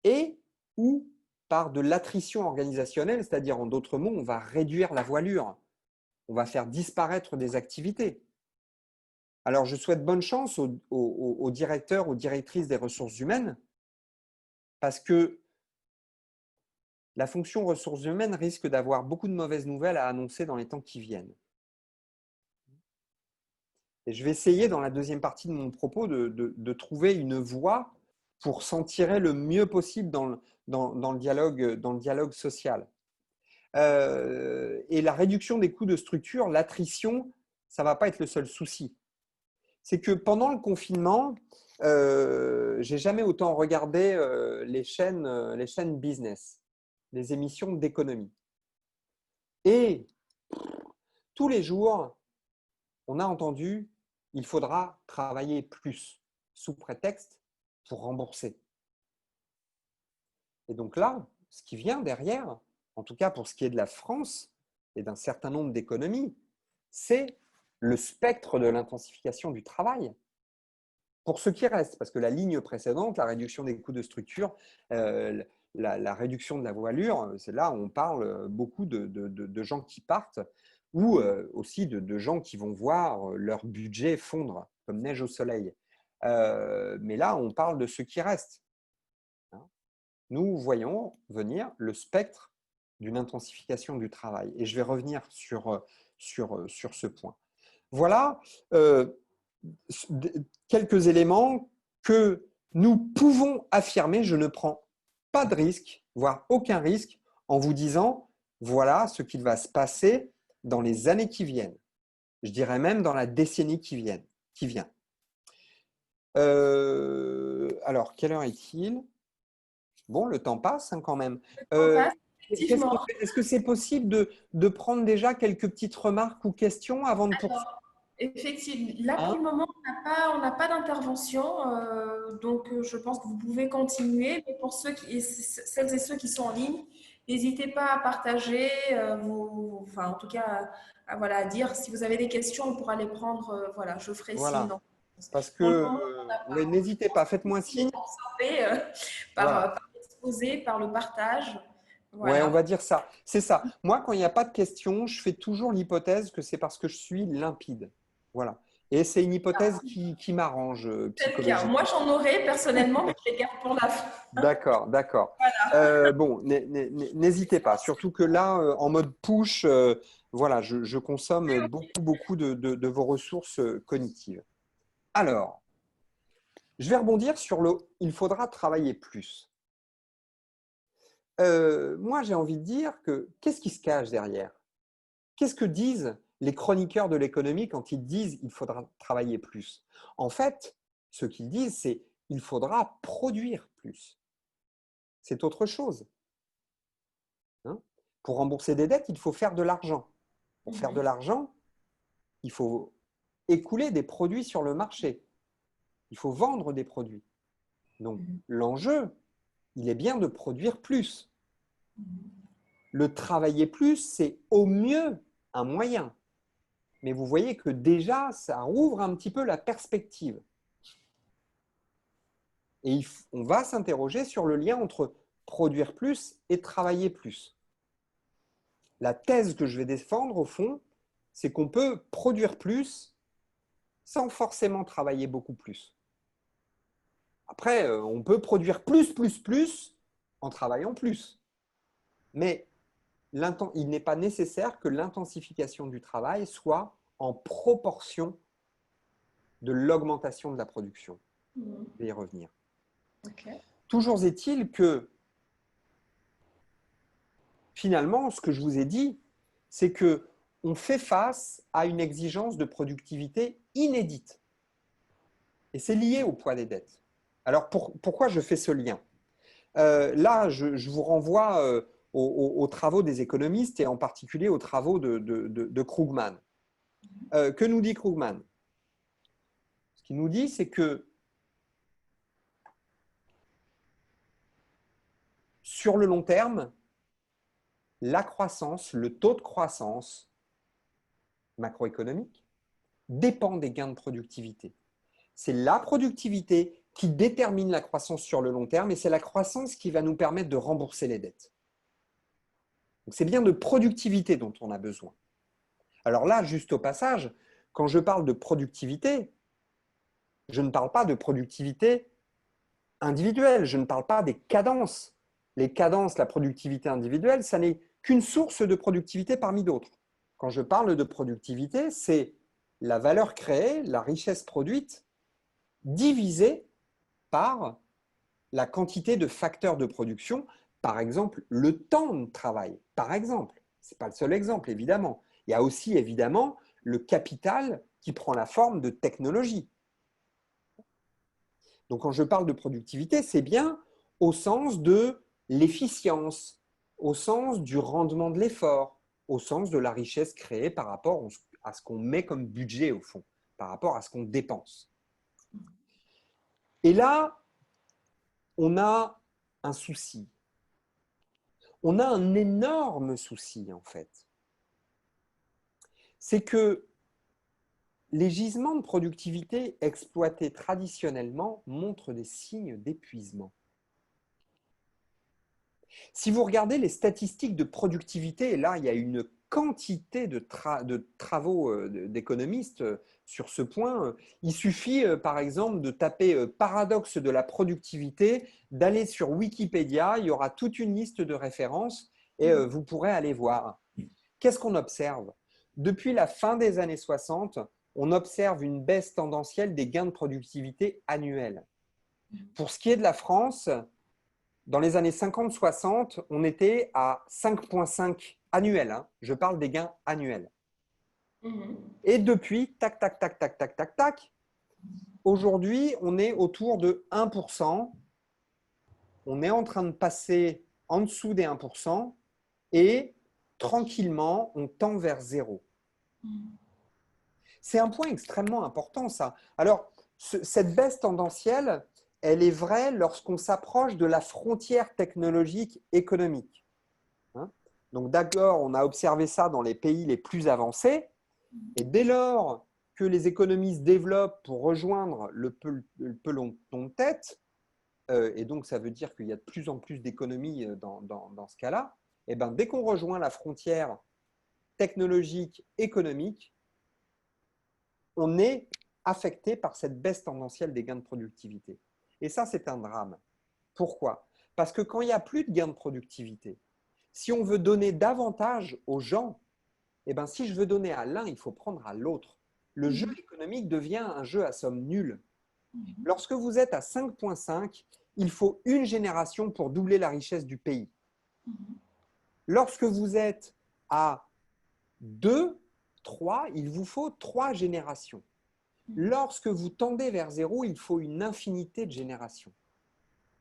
et ou par de l'attrition organisationnelle, c'est-à-dire en d'autres mots, on va réduire la voilure, on va faire disparaître des activités. Alors, je souhaite bonne chance aux directeurs, aux directrices des ressources humaines, parce que la fonction ressources humaines risque d'avoir beaucoup de mauvaises nouvelles à annoncer dans les temps qui viennent. Et je vais essayer, dans la deuxième partie de mon propos, de trouver une voie pour s'en tirer le mieux possible dans le dialogue social. Et la réduction des coûts de structure, l'attrition, ça ne va pas être le seul souci. c'est que pendant le confinement, j'ai jamais autant regardé les chaînes business, les émissions d'économie. Et tous les jours, on a entendu il faudra travailler plus, sous prétexte pour rembourser. Et donc là, ce qui vient derrière, en tout cas pour ce qui est de la France et d'un certain nombre d'économies, c'est le spectre de l'intensification du travail. Pour ce qui reste, parce que la ligne précédente, la réduction des coûts de structure, la réduction de la voilure, c'est là où on parle beaucoup de gens qui partent ou aussi de gens qui vont voir leur budget fondre comme neige au soleil. Mais là, on parle de ce qui reste. Nous voyons venir le spectre d'une intensification du travail. Et je vais revenir sur ce point. Voilà quelques éléments que nous pouvons affirmer. Je ne prends pas de risque, voire aucun risque, en vous disant voilà ce qu'il va se passer dans les années qui viennent. Je dirais même dans la décennie qui vient. Alors, quelle heure est-il? Bon, le temps passe quand même. Est-ce que c'est possible de prendre déjà quelques petites remarques ou questions avant de poursuivre? Effectivement, là pour le moment, on n'a pas d'intervention, donc je pense que vous pouvez continuer. Mais pour celles et ceux qui sont en ligne, n'hésitez pas à partager, enfin en tout cas, à dire si vous avez des questions, on pourra les prendre. Voilà, je ferai signe. Voilà. Parce que, oui, n'hésitez pas, faites-moi signe. Par l'exposé, par le partage. Voilà. Ouais, on va dire ça. C'est ça. Moi, quand il n'y a pas de questions, je fais toujours l'hypothèse que c'est parce que je suis limpide. Voilà. Et c'est une hypothèse qui m'arrange psychologiquement. Moi, j'en aurais personnellement, mais je les garde pour la fin. D'accord, d'accord. Voilà. Bon, n'hésitez pas. Surtout que là, en mode push, voilà, je consomme beaucoup de vos ressources cognitives. Alors, je vais rebondir sur le « il faudra travailler plus ». Moi, j'ai envie de dire que qu'est-ce qui se cache derrière? Qu'est-ce que disent les chroniqueurs de l'économie quand ils disent il faudra travailler plus? En fait, ce qu'ils disent, c'est il faudra produire plus. C'est autre chose. Hein? Pour rembourser des dettes, il faut faire de l'argent. Pour faire de l'argent, il faut écouler des produits sur le marché. Il faut vendre des produits. Donc, l'enjeu, il est bien de produire plus. Le travailler plus, c'est au mieux un moyen. Mais vous voyez que déjà, ça rouvre un petit peu la perspective. Et on va s'interroger sur le lien entre produire plus et travailler plus. La thèse que je vais défendre, au fond, c'est qu'on peut produire plus sans forcément travailler beaucoup plus. Après, on peut produire plus en travaillant plus. Mais il n'est pas nécessaire que l'intensification du travail soit en proportion de l'augmentation de la production. Je vais y revenir. Okay. Toujours est-il que, finalement, ce que je vous ai dit, c'est qu'on fait face à une exigence de productivité inédite. Et c'est lié au poids des dettes. Alors, pourquoi je fais ce lien? Là, je vous renvoie aux travaux des économistes et en particulier aux travaux de Krugman. Que nous dit Krugman? Ce qu'il nous dit, c'est que sur le long terme, la croissance, le taux de croissance macroéconomique dépend des gains de productivité. C'est la productivité qui détermine la croissance sur le long terme et c'est la croissance qui va nous permettre de rembourser les dettes. C'est bien de productivité dont on a besoin. Alors là, juste au passage, quand je parle de productivité, je ne parle pas de productivité individuelle, je ne parle pas des cadences. Les cadences, la productivité individuelle, ça n'est qu'une source de productivité parmi d'autres. Quand je parle de productivité, c'est la valeur créée, la richesse produite, divisée par la quantité de facteurs de production, par exemple le temps de travail, par exemple. Ce n'est pas le seul exemple, évidemment. Il y a aussi, évidemment, le capital qui prend la forme de technologie. Donc, quand je parle de productivité, c'est bien au sens de l'efficience, au sens du rendement de l'effort, au sens de la richesse créée par rapport à ce qu'on met comme budget au fond, par rapport à ce qu'on dépense. Et là, on a un souci. On a un énorme souci, en fait. C'est que les gisements de productivité exploités traditionnellement montrent des signes d'épuisement. Si vous regardez les statistiques de productivité, et là, il y a une quantité de travaux d'économistes sur ce point. Il suffit, par exemple, de taper paradoxe de la productivité, d'aller sur Wikipédia, il y aura toute une liste de références et vous pourrez aller voir. Qu'est-ce qu'on observe? Depuis la fin des années 60, on observe une baisse tendancielle des gains de productivité annuels. Pour ce qui est de la France, dans les années 50-60, on était à 5,5 annuels. Hein. Je parle des gains annuels. Et depuis, tac, tac, tac, tac, tac, tac, tac, aujourd'hui, on est autour de 1%. On est en train de passer en dessous des 1% et tranquillement, on tend vers zéro. C'est un point extrêmement important, ça. Alors, cette baisse tendancielle, elle est vraie lorsqu'on s'approche de la frontière technologique économique. Hein? Donc, d'accord, on a observé ça dans les pays les plus avancés. Et dès lors que les économies se développent pour rejoindre le peloton de tête, et donc ça veut dire qu'il y a de plus en plus d'économies dans ce cas-là, et ben, dès qu'on rejoint la frontière technologique économique, on est affecté par cette baisse tendancielle des gains de productivité. Et ça, c'est un drame. Pourquoi? Parce que quand il n'y a plus de gains de productivité, si on veut donner davantage aux gens, eh ben, si je veux donner à l'un, il faut prendre à l'autre. Le jeu économique devient un jeu à somme nulle. Lorsque vous êtes à 5,5, il faut une génération pour doubler la richesse du pays. Lorsque vous êtes à 2, 3, il vous faut 3 générations. Lorsque vous tendez vers zéro, il faut une infinité de générations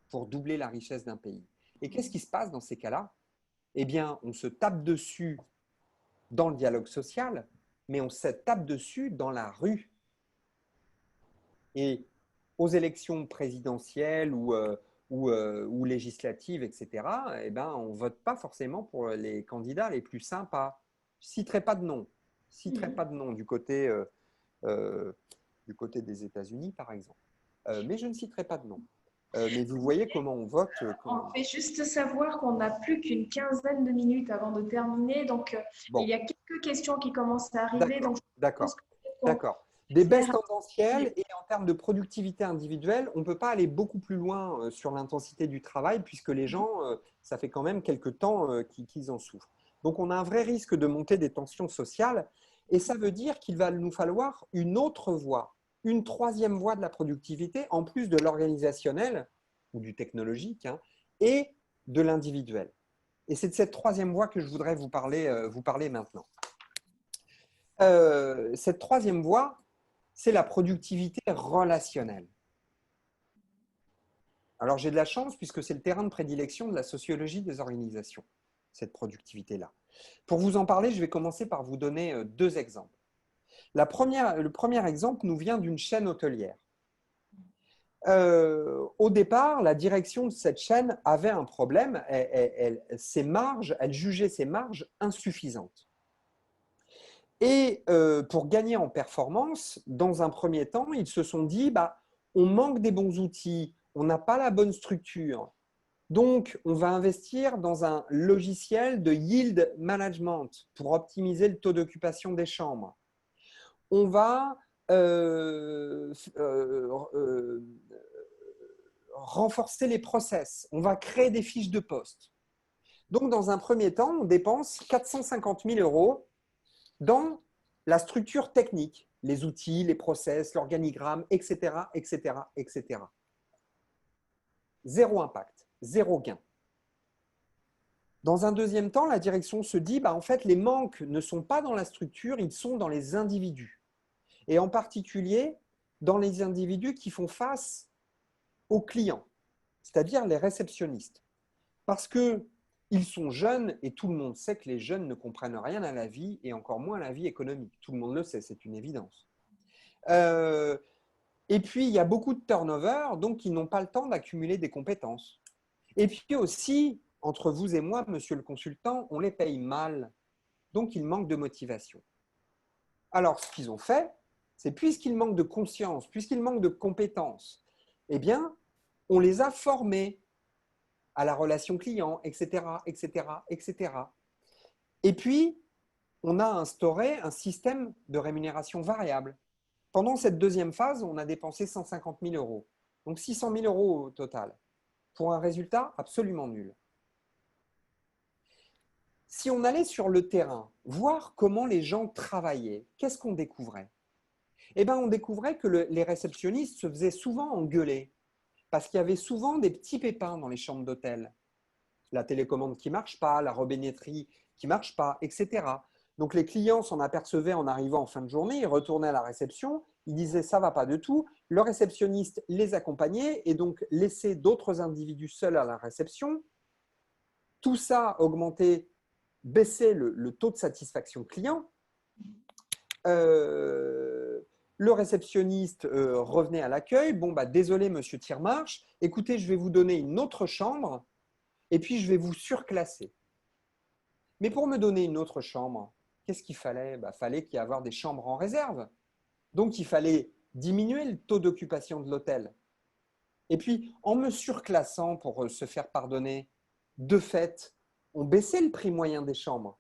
pour doubler la richesse d'un pays. Et qu'est-ce qui se passe dans ces cas-là? Eh bien, on se tape dessus dans le dialogue social, mais on se tape dessus dans la rue. Et aux élections présidentielles ou législatives, etc., eh ben, on ne vote pas forcément pour les candidats les plus sympas. Je ne citerai pas de nom. Pas de nom du côté des États-Unis, par exemple. Mais je ne citerai pas de nom. Mais vous voyez comment on vote. On fait juste savoir qu'on n'a plus qu'une quinzaine de minutes avant de terminer. Donc, bon. Il y a quelques questions qui commencent à arriver. D'accord. Des baisses tendancielles et en termes de productivité individuelle, on ne peut pas aller beaucoup plus loin sur l'intensité du travail puisque les gens, ça fait quand même quelques temps qu'ils en souffrent. Donc, on a un vrai risque de monter des tensions sociales et ça veut dire qu'il va nous falloir une autre voie, une troisième voie de la productivité en plus de l'organisationnel ou du technologique hein, et de l'individuel. Et c'est de cette troisième voie que je voudrais vous parler maintenant. Cette troisième voie, c'est la productivité relationnelle. Alors, j'ai de la chance puisque c'est le terrain de prédilection de la sociologie des organisations, cette productivité-là. Pour vous en parler, je vais commencer par vous donner 2 exemples. Le premier exemple nous vient d'une chaîne hôtelière. Au départ, la direction de cette chaîne avait un problème. Elle jugeait ses marges insuffisantes. Et pour gagner en performance, dans un premier temps, ils se sont dit on manque des bons outils, on n'a pas la bonne structure. Donc, on va investir dans un logiciel de yield management pour optimiser le taux d'occupation des chambres. On va renforcer les process. On va créer des fiches de poste. Donc, dans un premier temps, on dépense 450 000 € dans la structure technique, les outils, les process, l'organigramme, etc., etc., etc. Zéro impact, zéro gain. Dans un deuxième temps, la direction se dit, en fait, les manques ne sont pas dans la structure, ils sont dans les individus. Et en particulier, dans les individus qui font face aux clients, c'est-à-dire les réceptionnistes. Parce qu'ils sont jeunes et tout le monde sait que les jeunes ne comprennent rien à la vie et encore moins à la vie économique. Tout le monde le sait, c'est une évidence. Et puis, il y a beaucoup de turnover, donc ils n'ont pas le temps d'accumuler des compétences. Et puis aussi, entre vous et moi, monsieur le consultant, on les paye mal, donc ils manquent de motivation. Alors, ce qu'ils ont fait, c'est puisqu'ils manquent de conscience, puisqu'ils manquent de compétences, eh bien, on les a formés à la relation client, etc., etc., etc. Et puis, on a instauré un système de rémunération variable. Pendant cette deuxième phase, on a dépensé 150 000 euros. Donc 600 000 euros au total, pour un résultat absolument nul. Si on allait sur le terrain, voir comment les gens travaillaient, qu'est-ce qu'on découvrait? Eh bien, on découvrait que les réceptionnistes se faisaient souvent engueuler, parce qu'il y avait souvent des petits pépins dans les chambres d'hôtel. La télécommande qui ne marche pas, la robinetterie qui ne marche pas, etc. Donc les clients s'en apercevaient en arrivant en fin de journée, ils retournaient à la réception, ils disaient ça ne va pas du tout. Le réceptionniste les accompagnait et donc laissait d'autres individus seuls à la réception. Tout ça augmentait, baissait le taux de satisfaction client. Le réceptionniste revenait à l'accueil. Bon, bah, désolé, monsieur Tirmarche, écoutez, je vais vous donner une autre chambre et puis je vais vous surclasser. Mais pour me donner une autre chambre, qu'est-ce qu'il fallait? Fallait qu'il y ait avoir des chambres en réserve. Donc, il fallait diminuer le taux d'occupation de l'hôtel. Et puis, en me surclassant pour se faire pardonner, de fait, on baissait le prix moyen des chambres.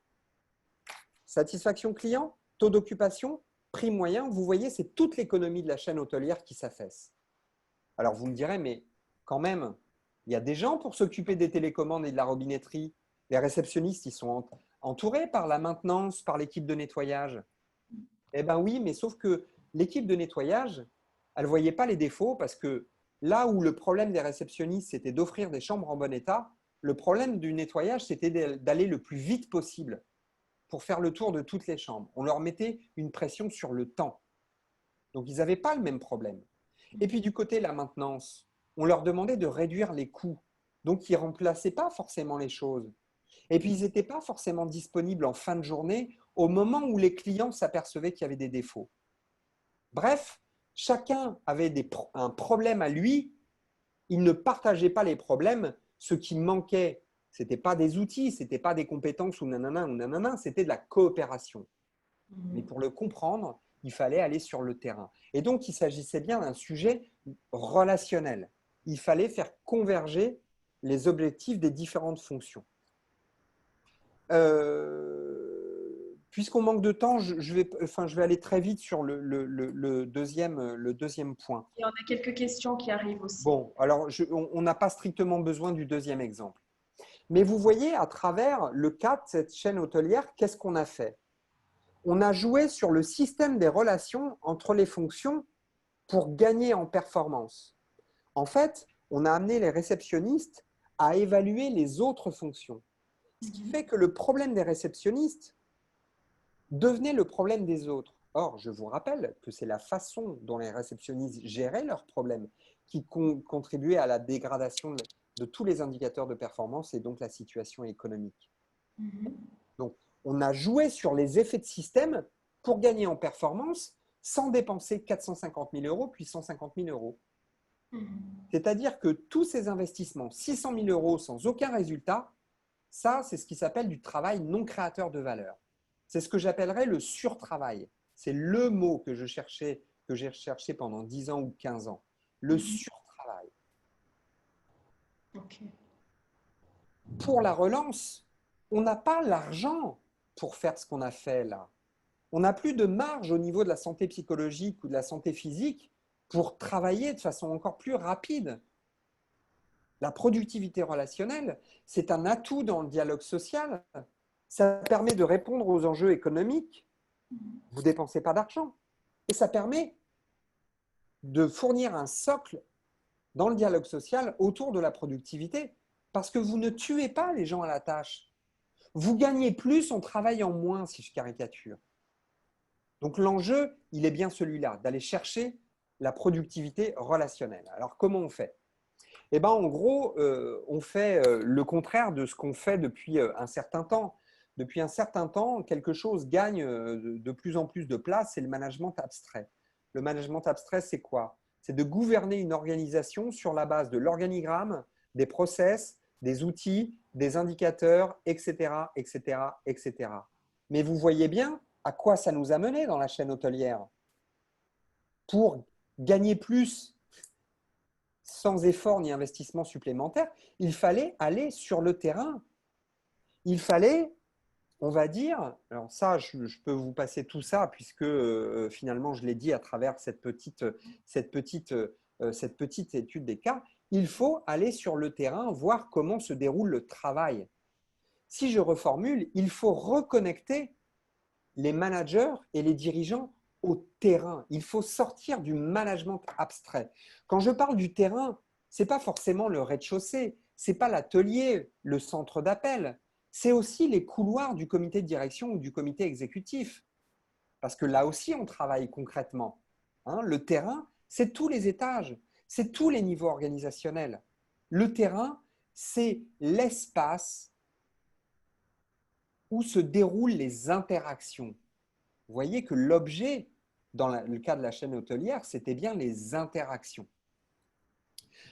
Satisfaction client, taux d'occupation, prix moyen, vous voyez, c'est toute l'économie de la chaîne hôtelière qui s'affaisse. Alors, vous me direz, mais quand même, il y a des gens pour s'occuper des télécommandes et de la robinetterie. Les réceptionnistes, ils sont entourés par la maintenance, par l'équipe de nettoyage. Eh bien oui, mais sauf que l'équipe de nettoyage, elle ne voyait pas les défauts parce que là où le problème des réceptionnistes, c'était d'offrir des chambres en bon état, le problème du nettoyage, c'était d'aller le plus vite possible pour faire le tour de toutes les chambres. On leur mettait une pression sur le temps. Donc, ils n'avaient pas le même problème. Et puis, du côté de la maintenance, on leur demandait de réduire les coûts. Donc, ils ne remplaçaient pas forcément les choses. Et puis, ils n'étaient pas forcément disponibles en fin de journée au moment où les clients s'apercevaient qu'il y avait des défauts. Bref, chacun avait un problème à lui. Il ne partageait pas les problèmes. Ce qui manquait, ce n'était pas des outils, ce n'était pas des compétences ou nanana, c'était de la coopération. Mais pour le comprendre, il fallait aller sur le terrain. Et donc, il s'agissait bien d'un sujet relationnel. Il fallait faire converger les objectifs des différentes fonctions. Puisqu'on manque de temps, je vais aller très vite sur le deuxième point. Et on a quelques questions qui arrivent aussi. Bon, alors on n'a pas strictement besoin du deuxième exemple. Mais vous voyez, à travers le cas de cette chaîne hôtelière, qu'est-ce qu'on a fait? On a joué sur le système des relations entre les fonctions pour gagner en performance. En fait, on a amené les réceptionnistes à évaluer les autres fonctions. Ce qui fait que le problème des réceptionnistes devenait le problème des autres. Or, je vous rappelle que c'est la façon dont les réceptionnistes géraient leurs problèmes qui contribuait à la dégradation de tous les indicateurs de performance et donc la situation économique. Donc, on a joué sur les effets de système pour gagner en performance sans dépenser 450 000 euros puis 150 000 euros. C'est-à-dire que tous ces investissements, 600 000 euros sans aucun résultat, ça, c'est ce qui s'appelle du travail non créateur de valeur. C'est ce que j'appellerais le surtravail. C'est le mot que j'ai recherché pendant 10 ans ou 15 ans. Le surtravail. Okay. Pour la relance, on n'a pas l'argent pour faire ce qu'on a fait là. On n'a plus de marge au niveau de la santé psychologique ou de la santé physique pour travailler de façon encore plus rapide. La productivité relationnelle, c'est un atout dans le dialogue social. Ça permet de répondre aux enjeux économiques. Vous ne dépensez pas d'argent. Et ça permet de fournir un socle dans le dialogue social autour de la productivité. Parce que vous ne tuez pas les gens à la tâche. Vous gagnez plus en travaillant moins, si je caricature. Donc l'enjeu, il est bien celui-là, d'aller chercher la productivité relationnelle. Alors comment on fait? Eh ben, en gros, on fait le contraire de ce qu'on fait depuis un certain temps. Depuis un certain temps, quelque chose gagne de plus en plus de place, c'est le management abstrait. Le management abstrait, c'est quoi? C'est de gouverner une organisation sur la base de l'organigramme, des process, des outils, des indicateurs, etc., etc., etc. Mais vous voyez bien à quoi ça nous a mené dans la chaîne hôtelière. Pour gagner plus sans effort ni investissement supplémentaire, il fallait aller sur le terrain. Il fallait, on va dire, alors ça, je peux vous passer tout ça puisque finalement, je l'ai dit à travers cette petite étude des cas, il faut aller sur le terrain, voir comment se déroule le travail. Si je reformule, il faut reconnecter les managers et les dirigeants au terrain. Il faut sortir du management abstrait. Quand je parle du terrain, ce n'est pas forcément le rez-de-chaussée, ce n'est pas l'atelier, le centre d'appel. C'est aussi les couloirs du comité de direction ou du comité exécutif. Parce que là aussi, on travaille concrètement. Hein, le terrain, c'est tous les étages, c'est tous les niveaux organisationnels. Le terrain, c'est l'espace où se déroulent les interactions. Vous voyez que l'objet, dans le cas de la chaîne hôtelière, c'était bien les interactions.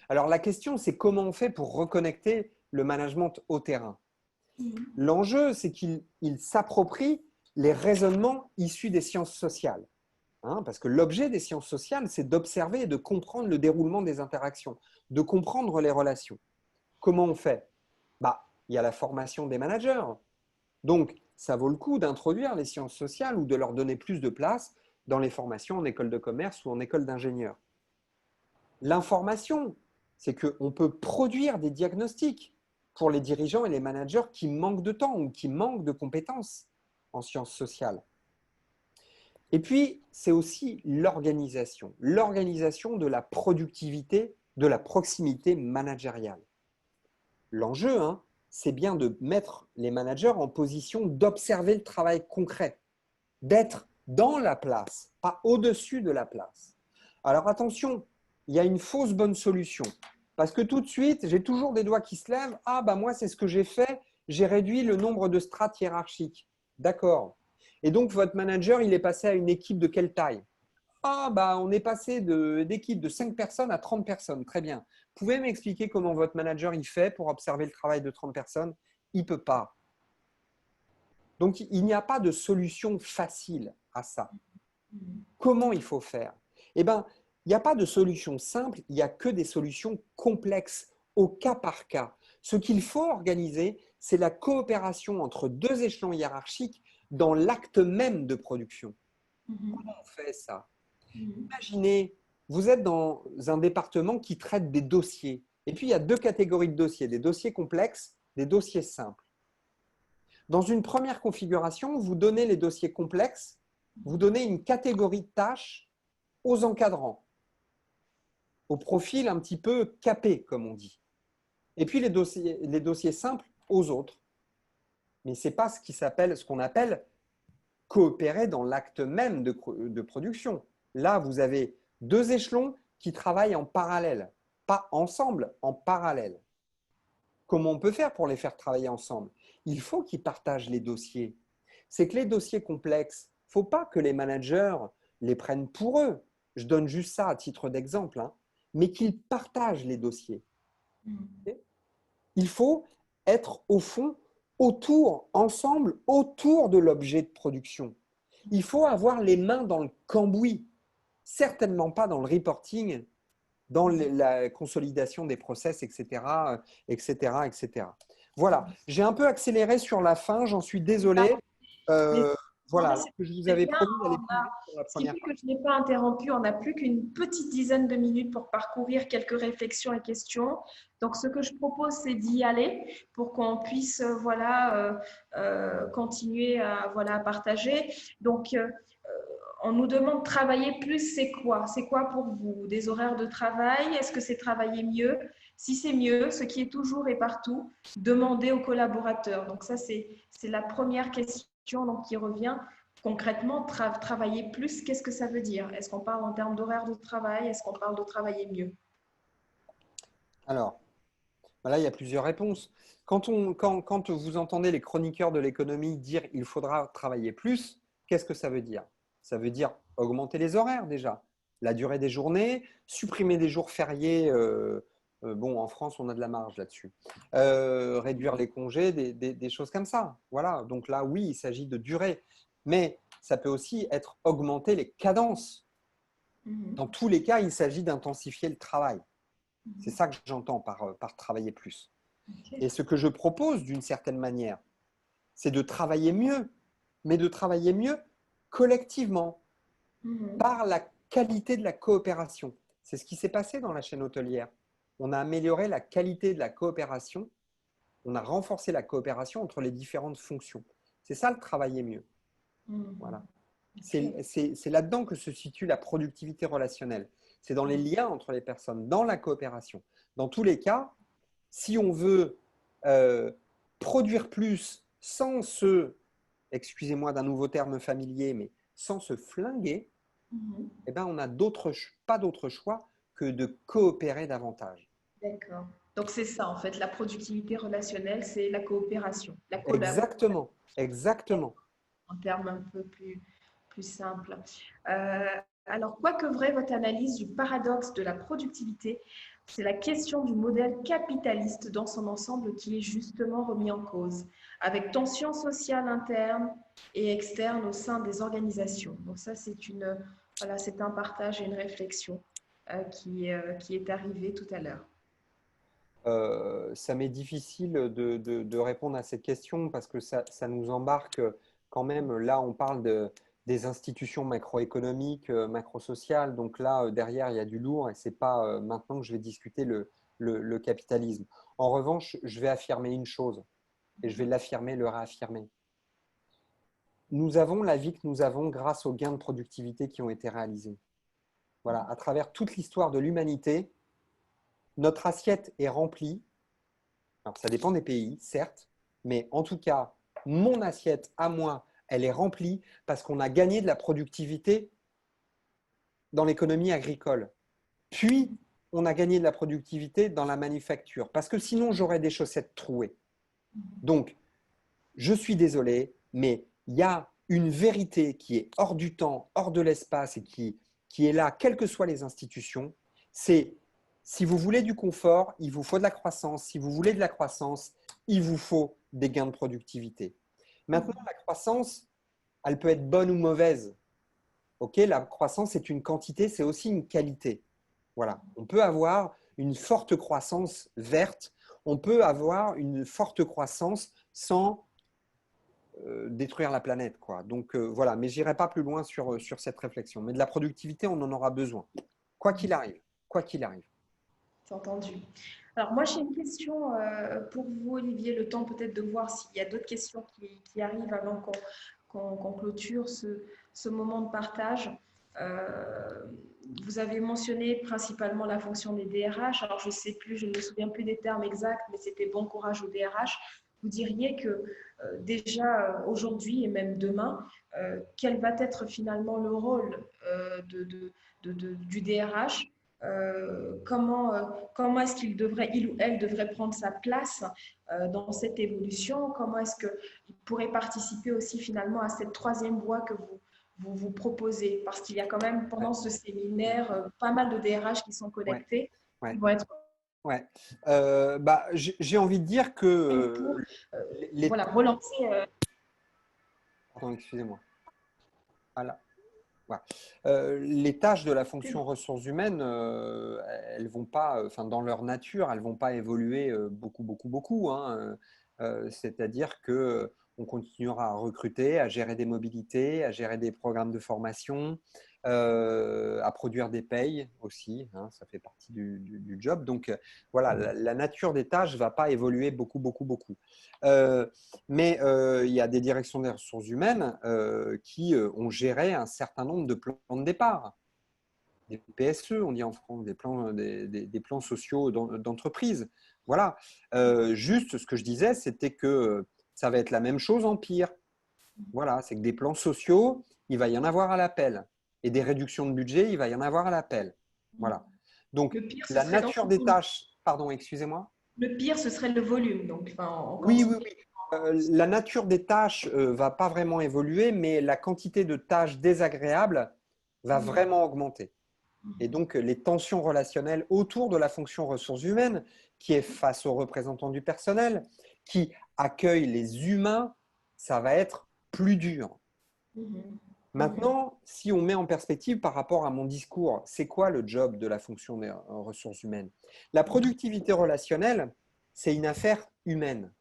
Alors la question, c'est comment on fait pour reconnecter le management au terrain. L'enjeu, c'est qu'il s'approprie les raisonnements issus des sciences sociales. Hein, parce que l'objet des sciences sociales, c'est d'observer et de comprendre le déroulement des interactions, de comprendre les relations. Comment on fait? Il y a la formation des managers. Donc, ça vaut le coup d'introduire les sciences sociales ou de leur donner plus de place dans les formations en école de commerce ou en école d'ingénieur. L'information, c'est qu'on peut produire des diagnostics pour les dirigeants et les managers qui manquent de temps ou qui manquent de compétences en sciences sociales. Et puis, c'est aussi l'organisation de la productivité, de la proximité managériale. L'enjeu, c'est bien de mettre les managers en position d'observer le travail concret, d'être dans la place, pas au-dessus de la place. Alors attention, il y a une fausse bonne solution. Parce que tout de suite, j'ai toujours des doigts qui se lèvent. Ah, moi, c'est ce que j'ai fait. J'ai réduit le nombre de strates hiérarchiques. D'accord. Et donc, votre manager, il est passé à une équipe de quelle taille? Ah, on est passé d'équipe de 5 personnes à 30 personnes. Très bien. Pouvez m'expliquer comment votre manager il fait pour observer le travail de 30 personnes? Il ne peut pas. Donc, il n'y a pas de solution facile à ça. Comment il faut faire? Eh bien, il n'y a pas de solution simple, il n'y a que des solutions complexes, au cas par cas. Ce qu'il faut organiser, c'est la coopération entre deux échelons hiérarchiques dans l'acte même de production. Comment on fait ça? Imaginez, vous êtes dans un département qui traite des dossiers. Et puis, il y a deux catégories de dossiers, des dossiers complexes, des dossiers simples. Dans une première configuration, vous donnez les dossiers complexes, vous donnez une catégorie de tâches aux encadrants, au profil un petit peu capé, comme on dit. Et puis, les dossiers simples aux autres. Mais ce n'est pas ce qu'on appelle coopérer dans l'acte même de production. Là, vous avez deux échelons qui travaillent en parallèle, pas ensemble, en parallèle. Comment on peut faire pour les faire travailler ensemble? Il faut qu'ils partagent les dossiers. C'est que les dossiers complexes, il ne faut pas que les managers les prennent pour eux. Je donne juste ça à titre d'exemple, mais qu'ils partagent les dossiers. Il faut être au fond ensemble, autour de l'objet de production. Il faut avoir les mains dans le cambouis, certainement pas dans le reporting, dans la consolidation des process, etc., etc., etc. Voilà, j'ai un peu accéléré sur la fin, j'en suis désolé. Voilà, alors que je vous avais promis d'aller plus vite sur la première partie. Que je n'ai pas interrompu, on n'a plus qu'une petite dizaine de minutes pour parcourir quelques réflexions et questions. Donc, ce que je propose, c'est d'y aller pour qu'on puisse continuer à partager. Donc, on nous demande de travailler plus, c'est quoi? C'est quoi pour vous? Des horaires de travail? Est-ce que c'est travailler mieux? Si c'est mieux, ce qui est toujours et partout, demander aux collaborateurs. Donc ça, c'est la première question donc, qui revient. Concrètement, travailler plus, qu'est-ce que ça veut dire? Est-ce qu'on parle en termes d'horaire de travail? Est-ce qu'on parle de travailler mieux? Alors, là, il y a plusieurs réponses. Quand vous entendez les chroniqueurs de l'économie dire il faudra travailler plus, qu'est-ce que ça veut dire? Ça veut dire augmenter les horaires déjà, la durée des journées, supprimer des jours fériés. Bon, en France, on a de la marge là-dessus. Réduire les congés, des choses comme ça. Voilà. Donc là, oui, il s'agit de durée. Mais ça peut aussi être augmenter les cadences. Dans tous les cas, il s'agit d'intensifier le travail. C'est ça que j'entends par travailler plus. Ok. Et ce que je propose d'une certaine manière, c'est de travailler mieux, mais de travailler mieux collectivement, par la qualité de la coopération. C'est ce qui s'est passé dans la chaîne hôtelière. On a amélioré la qualité de la coopération, on a renforcé la coopération entre les différentes fonctions. C'est ça le travailler mieux. Voilà. Ok. C'est là-dedans que se situe la productivité relationnelle. C'est dans les liens entre les personnes, dans la coopération. Dans tous les cas, si on veut produire plus sans se, excusez-moi d'un nouveau terme familier, mais sans se flinguer, eh ben, on n'a pas d'autre choix que de coopérer davantage. D'accord. Donc c'est ça en fait, la productivité relationnelle, c'est la coopération, la collaboration Exactement, exactement. en termes un peu plus simples. Euh, alors, quoi que vraie votre analyse du paradoxe de la productivité, c'est la question du modèle capitaliste dans son ensemble qui est justement remis en cause, avec tensions sociales internes et externes au sein des organisations. Donc ça, voilà, c'est un partage et une réflexion qui est arrivée tout à l'heure. Ça m'est difficile de répondre à cette question parce que ça nous embarque quand même. Là, on parle des institutions macroéconomiques, macrosociales. Donc là, derrière, il y a du lourd et ce n'est pas maintenant que je vais discuter le capitalisme. En revanche, je vais affirmer une chose et je vais l'affirmer, le réaffirmer. Nous avons la vie que nous avons grâce aux gains de productivité qui ont été réalisés. Voilà, à travers toute l'histoire de l'humanité, notre assiette est remplie. Alors, ça dépend des pays, certes, mais en tout cas, mon assiette à moi, elle est remplie parce qu'on a gagné de la productivité dans l'économie agricole. Puis, on a gagné de la productivité dans la manufacture parce que sinon, j'aurais des chaussettes trouées. Donc, je suis désolé, mais il y a une vérité qui est hors du temps, hors de l'espace et qui est là, quelles que soient les institutions. C'est si vous voulez du confort, il vous faut de la croissance. Si vous voulez de la croissance, il vous faut des gains de productivité. Maintenant, la croissance, elle peut être bonne ou mauvaise. Ok, la croissance est une quantité, c'est aussi une qualité. Voilà, on peut avoir une forte croissance verte, on peut avoir une forte croissance sans détruire la planète, quoi. Donc voilà, mais j'irai pas plus loin sur cette réflexion. Mais de la productivité, on en aura besoin, quoi qu'il arrive, quoi qu'il arrive. C'est entendu. Alors moi j'ai une question pour vous Olivier, le temps peut-être de voir s'il y a d'autres questions qui arrivent avant qu'on clôture ce moment de partage. Euh, Vous avez mentionné principalement la fonction des DRH. Alors je ne sais plus, je ne me souviens plus des termes exacts, mais c'était bon courage aux DRH. Vous diriez que déjà aujourd'hui et même demain, quel va être finalement le rôle du DRH, comment est-ce il ou elle devrait prendre sa place dans cette évolution, comment est-ce qu'il pourrait participer aussi finalement à cette troisième voie que vous proposez, parce qu'il y a quand même Ouais, pendant ce séminaire pas mal de DRH qui sont ouais, connectés, qui ouais. vont être Ouais. Bah, j'ai envie de dire que pour les... voilà, relancer. Pardon, excusez-moi. Voilà. Voilà. Les tâches de la fonction ressources humaines, elles vont pas, enfin, dans leur nature, elles vont pas évoluer beaucoup, beaucoup, beaucoup, hein. C'est-à-dire que on continuera à recruter, à gérer des mobilités, à gérer des programmes de formation, à produire des payes aussi, hein, ça fait partie du job. Donc voilà, la nature des tâches ne va pas évoluer beaucoup, beaucoup, beaucoup. Mais il y a des directions des ressources humaines qui ont géré un certain nombre de plans de départ. Des PSE, on dit en France, des plans sociaux d'entreprise. Voilà. Juste, ce que je disais, c'était que ça va être la même chose en pire. Voilà, c'est que des plans sociaux, il va y en avoir à l'appel. Et des réductions de budget, il va y en avoir à l'appel. Voilà. Donc, Le pire, ce la serait dans nature ce des tâches, Pardon, excusez-moi. Le pire, ce serait le volume. Donc, enfin, en Oui, oui, quantité. oui. La nature des tâches va pas vraiment évoluer, mais la quantité de tâches désagréables va Mhm. vraiment augmenter. Et donc, les tensions relationnelles autour de la fonction ressources humaines, qui est face aux représentants du personnel, qui accueille les humains, ça va être plus dur. Mhm. Mhm. Maintenant, si on met en perspective par rapport à mon discours, c'est quoi le job de la fonction des ressources humaines? La productivité relationnelle, c'est une affaire humaine.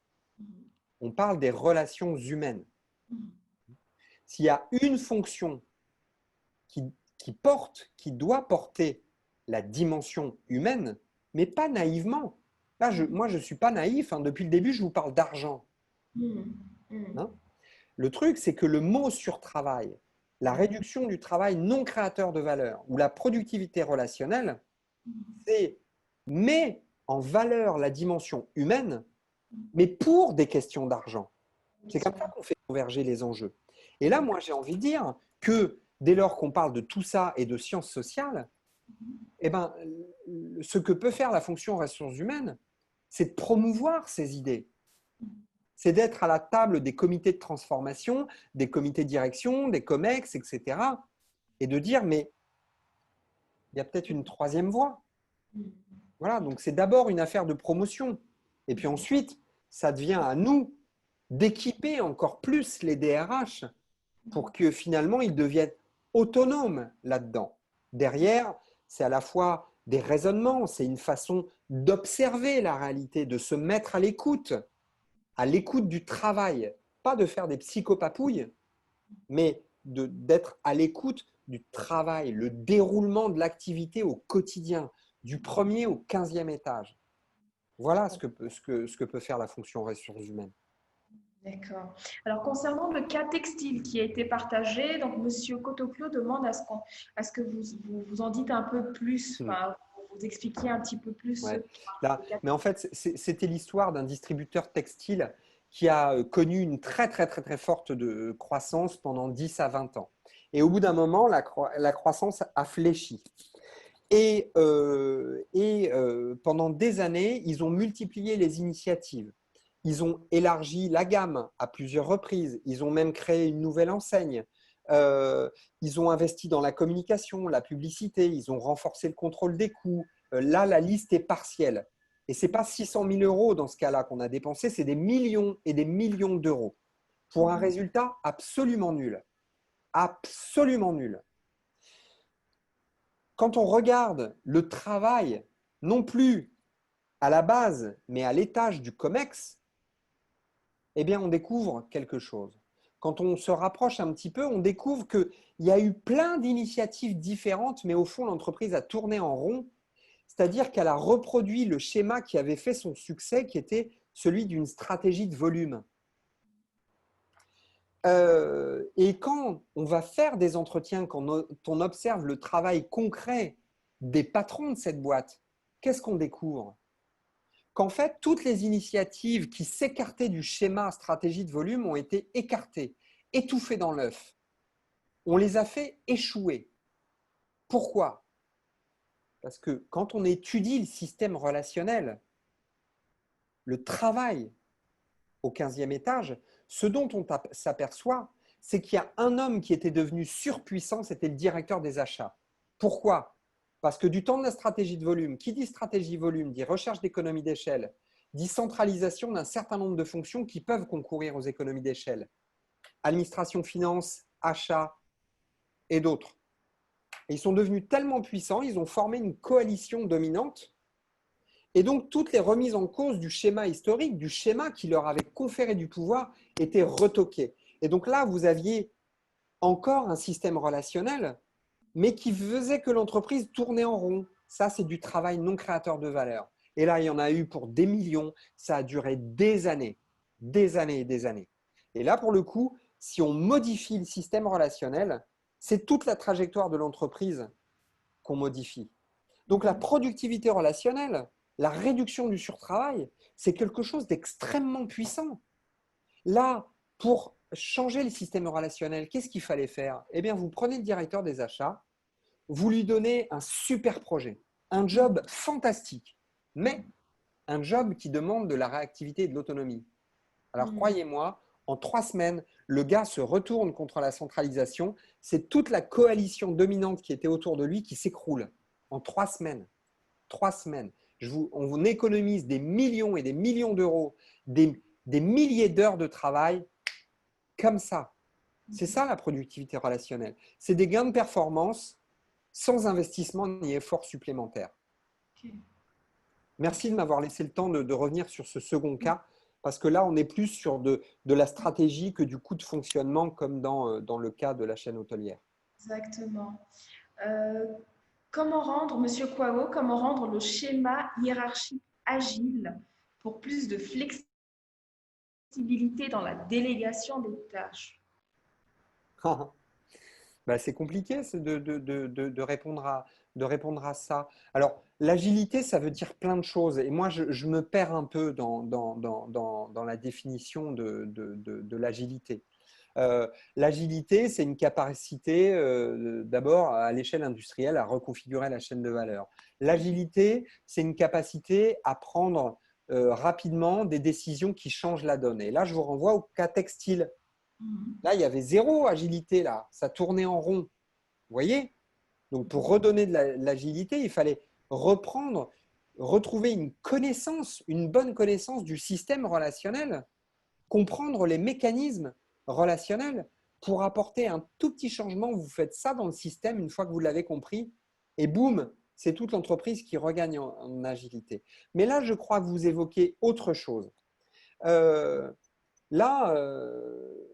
On parle des relations humaines. Mhm. S'il y a une fonction qui doit porter la dimension humaine, mais pas naïvement. Là, moi, je ne suis pas naïf. Hein. Depuis le début, je vous parle d'argent. Mhm. Mhm. Hein. Le truc, c'est que le mot sur travail, la réduction du travail non créateur de valeur ou la productivité relationnelle, c'est met en valeur la dimension humaine, mais pour des questions d'argent. Bien C'est comme sûr. ça qu'on fait converger les enjeux. Et là, moi, j'ai envie de dire que dès lors qu'on parle de tout ça et de sciences sociales, eh ben, ce que peut faire la fonction ressources humaines, c'est de promouvoir ces idées. C'est d'être à la table des comités de transformation, des comités de direction, des COMEX, etc. Et de dire, mais il y a peut-être une troisième voie. Voilà, donc c'est d'abord une affaire de promotion. Et puis ensuite, ça devient à nous d'équiper encore plus les DRH pour que finalement ils deviennent autonomes là-dedans. Derrière, c'est à la fois des raisonnements, c'est une façon d'observer la réalité, de se mettre à l'écoute du travail, pas de faire des psychopapouilles, mais d'être à l'écoute du travail, le déroulement de l'activité au quotidien, du premier au 15e étage. Voilà ce que peut faire la fonction ressources humaines. D'accord. Alors, concernant le cas textile qui a été partagé, donc Monsieur Cotoclo demande à ce que vous en dites un peu plus, Hmm. enfin, vous expliquiez un petit peu plus Ouais. le Là, cas. mais en fait, c'était l'histoire d'un distributeur textile qui a connu une très, très, très, très forte croissance pendant 10 à 20 ans. Et au bout d'un moment, la croissance a fléchi. Pendant des années, ils ont multiplié les initiatives. Ils ont élargi la gamme à plusieurs reprises. Ils ont même créé une nouvelle enseigne. Euh, Ils ont investi dans la communication, la publicité. Ils ont renforcé le contrôle des coûts. Là, la liste est partielle. Et ce n'est pas 600 000 euros dans ce cas-là qu'on a dépensé, c'est des millions et des millions d'euros pour un résultat absolument nul. Absolument nul. Quand on regarde le travail, non plus à la base, mais à l'étage du COMEX, eh bien, on découvre quelque chose. Quand on se rapproche un petit peu, on découvre qu'il y a eu plein d'initiatives différentes, mais au fond, l'entreprise a tourné en rond, c'est-à-dire qu'elle a reproduit le schéma qui avait fait son succès, qui était celui d'une stratégie de volume. Et quand on va faire des entretiens, quand on observe le travail concret des patrons de cette boîte, qu'est-ce qu'on découvre? Qu'en fait, toutes les initiatives qui s'écartaient du schéma stratégie de volume ont été écartées, étouffées dans l'œuf. On les a fait échouer. Pourquoi? Parce que quand on étudie le système relationnel, le travail au 15e étage, ce dont on s'aperçoit, c'est qu'il y a un homme qui était devenu surpuissant, c'était le directeur des achats. Pourquoi? Parce que du temps de la stratégie de volume, qui dit stratégie volume, dit recherche d'économie d'échelle, dit centralisation d'un certain nombre de fonctions qui peuvent concourir aux économies d'échelle. Administration, finance, achat et d'autres. Et ils sont devenus tellement puissants, ils ont formé une coalition dominante. Et donc, toutes les remises en cause du schéma historique, du schéma qui leur avait conféré du pouvoir, étaient retoquées. Et donc là, vous aviez encore un système relationnel, mais qui faisait que l'entreprise tournait en rond. Ça, c'est du travail non créateur de valeur. Et là, il y en a eu pour des millions. Ça a duré des années et des années. Et là, pour le coup, si on modifie le système relationnel, c'est toute la trajectoire de l'entreprise qu'on modifie. Donc la productivité relationnelle, la réduction du surtravail, c'est quelque chose d'extrêmement puissant. Là, pour changer le système relationnel, qu'est-ce qu'il fallait faire? Eh bien, vous prenez le directeur des achats, vous lui donnez un super projet, un job fantastique. mais un job qui demande de la réactivité et de l'autonomie. Alors, croyez-moi, en 3 semaines, le gars se retourne contre la centralisation. C'est toute la coalition dominante qui était autour de lui qui s'écroule en 3 semaines. 3 semaines. On économise des millions et des millions d'euros, des milliers d'heures de travail comme ça. C'est ça la productivité relationnelle. C'est des gains de performance sans investissement ni effort supplémentaire. Ok. Merci de m'avoir laissé le temps de revenir sur ce second cas, parce que là, on est plus sur de la stratégie que du coût de fonctionnement, comme dans le cas de la chaîne hôtelière. Exactement. Euh, Monsieur Kouao, comment rendre le schéma hiérarchique agile pour plus de flexibilité dans la délégation des tâches? Bah, c'est compliqué de répondre à ça. Alors, l'agilité, ça veut dire plein de choses. Et moi, je me perds un peu dans la définition de l'agilité. L'agilité, c'est une capacité d'abord à l'échelle industrielle à reconfigurer la chaîne de valeur. L'agilité, c'est une capacité à prendre rapidement des décisions qui changent la donne. Et là, je vous renvoie au cas textile. Là, il y avait zéro agilité, là. Ça tournait en rond. Vous voyez? Donc, pour redonner de l'agilité, il fallait retrouver une connaissance, une bonne connaissance du système relationnel, comprendre les mécanismes relationnels pour apporter un tout petit changement. Vous faites ça dans le système une fois que vous l'avez compris et boum, c'est toute l'entreprise qui regagne en agilité. Mais là, je crois que vous évoquez autre chose. Là,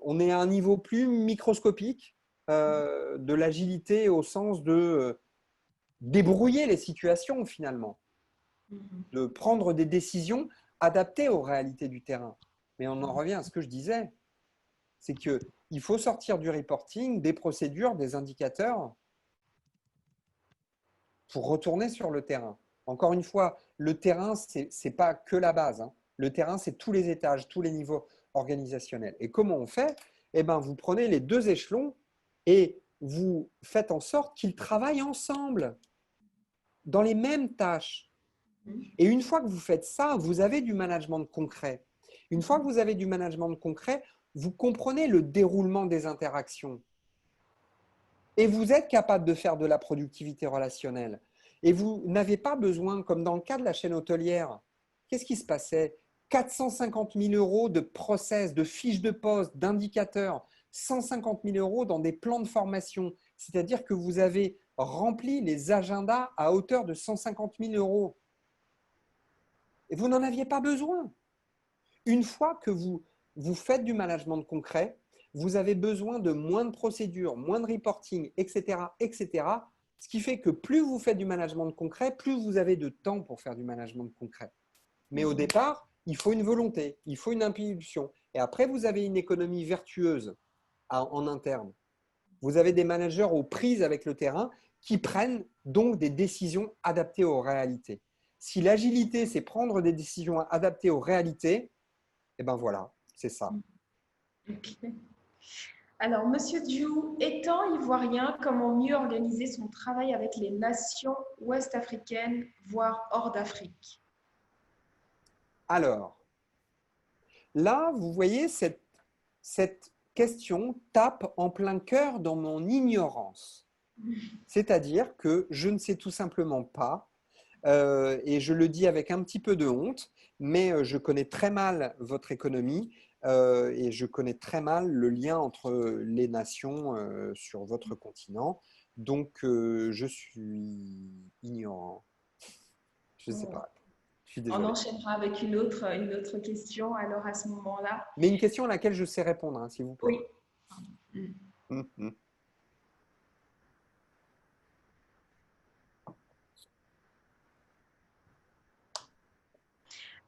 on est à un niveau plus microscopique de l'agilité au sens de débrouiller les situations finalement, de prendre des décisions adaptées aux réalités du terrain. Mais on en revient à ce que je disais, c'est qu'il faut sortir du reporting, des procédures, des indicateurs pour retourner sur le terrain. Encore une fois, le terrain, ce n'est pas que la base. Hein. Le terrain, c'est tous les étages, tous les niveaux organisationnels. Et comment on fait? Eh bien, vous prenez les deux échelons et vous faites en sorte qu'ils travaillent ensemble dans les mêmes tâches. Et une fois que vous faites ça, vous avez du management concret. Une fois que vous avez du management concret, vous comprenez le déroulement des interactions. Et vous êtes capable de faire de la productivité relationnelle. Et vous n'avez pas besoin, comme dans le cas de la chaîne hôtelière, qu'est-ce qui se passait? 450 000 euros de process, de fiches de poste, d'indicateurs, 150 000 euros dans des plans de formation. C'est-à-dire que vous avez rempli les agendas à hauteur de 150 000 euros. Et vous n'en aviez pas besoin. Une fois que vous faites du management concret, vous avez besoin de moins de procédures, moins de reporting, etc., etc. Ce qui fait que plus vous faites du management concret, plus vous avez de temps pour faire du management concret. Mais au départ, il faut une volonté, il faut une impulsion. Et après, vous avez une économie vertueuse en interne. Vous avez des managers aux prises avec le terrain qui prennent donc des décisions adaptées aux réalités. Si l'agilité, c'est prendre des décisions adaptées aux réalités, et ben voilà, c'est ça. Okay. Alors, Monsieur Diou, étant ivoirien, comment mieux organiser son travail avec les nations ouest-africaines, voire hors d'Afrique? Alors, là, vous voyez, cette question tape en plein cœur dans mon ignorance. C'est-à-dire que je ne sais tout simplement pas, et je le dis avec un petit peu de honte, mais je connais très mal votre économie et je connais très mal le lien entre les nations sur votre continent. Donc, je suis ignorant. Je ne sais Bon, pas. Je suis on désolé. enchaînera avec une autre question alors à ce moment-là. Mais une question à laquelle je sais répondre, hein, s'il vous plaît. Oui. Mm. Mhm.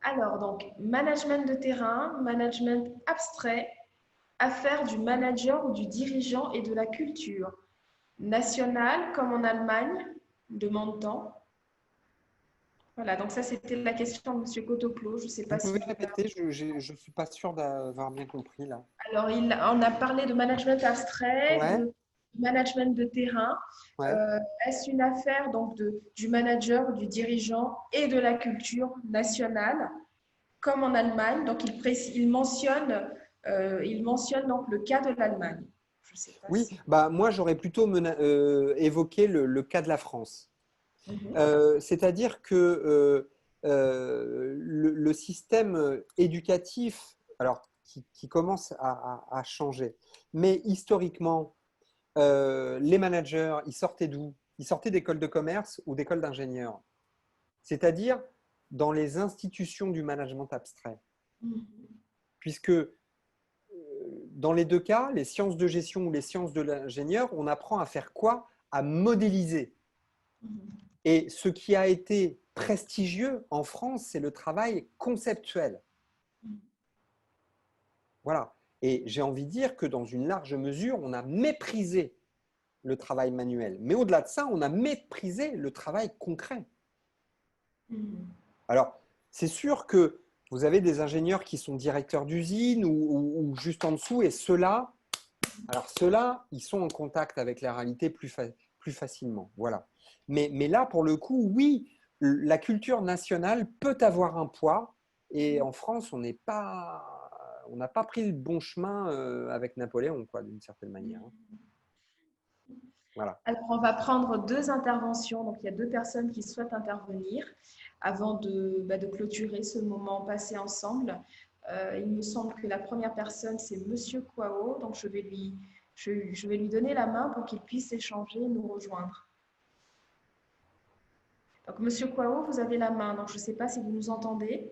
Alors, donc, management de terrain, management abstrait, affaire du manager ou du dirigeant et de la culture. Nationale, comme en Allemagne, demande-t-on. Voilà, donc ça, c'était la question de M. Cotoclo. Je ne sais Vous pas pouvez si vous répéter, je ne suis pas sûr d'avoir bien compris là. Alors, on a parlé de management abstrait, Ouais. management de terrain. Ouais. Est-ce une affaire donc du manager, du dirigeant et de la culture nationale, comme en Allemagne? Donc, il mentionne donc le cas de l'Allemagne. Je ne sais pas Oui, si… bah, moi, j'aurais plutôt évoqué le cas de la France. Mhm, C'est-à-dire que le système éducatif, alors, qui commence à changer, mais historiquement, les managers, ils sortaient d'où? Ils sortaient d'écoles de commerce ou d'écoles d'ingénieurs. C'est-à-dire dans les institutions du management abstrait. mhm, Puisque dans les deux cas, les sciences de gestion ou les sciences de l'ingénieur, on apprend à faire quoi? À modéliser. mhm, Et ce qui a été prestigieux en France, c'est le travail conceptuel. Voilà. Et j'ai envie de dire que dans une large mesure, on a méprisé le travail manuel. Mais au-delà de ça, on a méprisé le travail concret. mhm, Alors, c'est sûr que vous avez des ingénieurs qui sont directeurs d'usine ou juste en dessous, et ceux-là, alors ceux-là, ils sont en contact avec la réalité plus facilement. Voilà. Mais là, pour le coup, oui, la culture nationale peut avoir un poids, et en France, on n'a pas pris le bon chemin avec Napoléon, quoi, d'une certaine manière. mhm. Voilà. Alors, on va prendre deux interventions. Donc, il y a deux personnes qui souhaitent intervenir avant de clôturer ce moment passé ensemble. Il me semble que la première personne, c'est Monsieur Kwao. Donc, je vais lui donner la main pour qu'il puisse échanger et nous rejoindre. Donc, Monsieur Kwao, vous avez la main. Donc, je ne sais pas si vous nous entendez.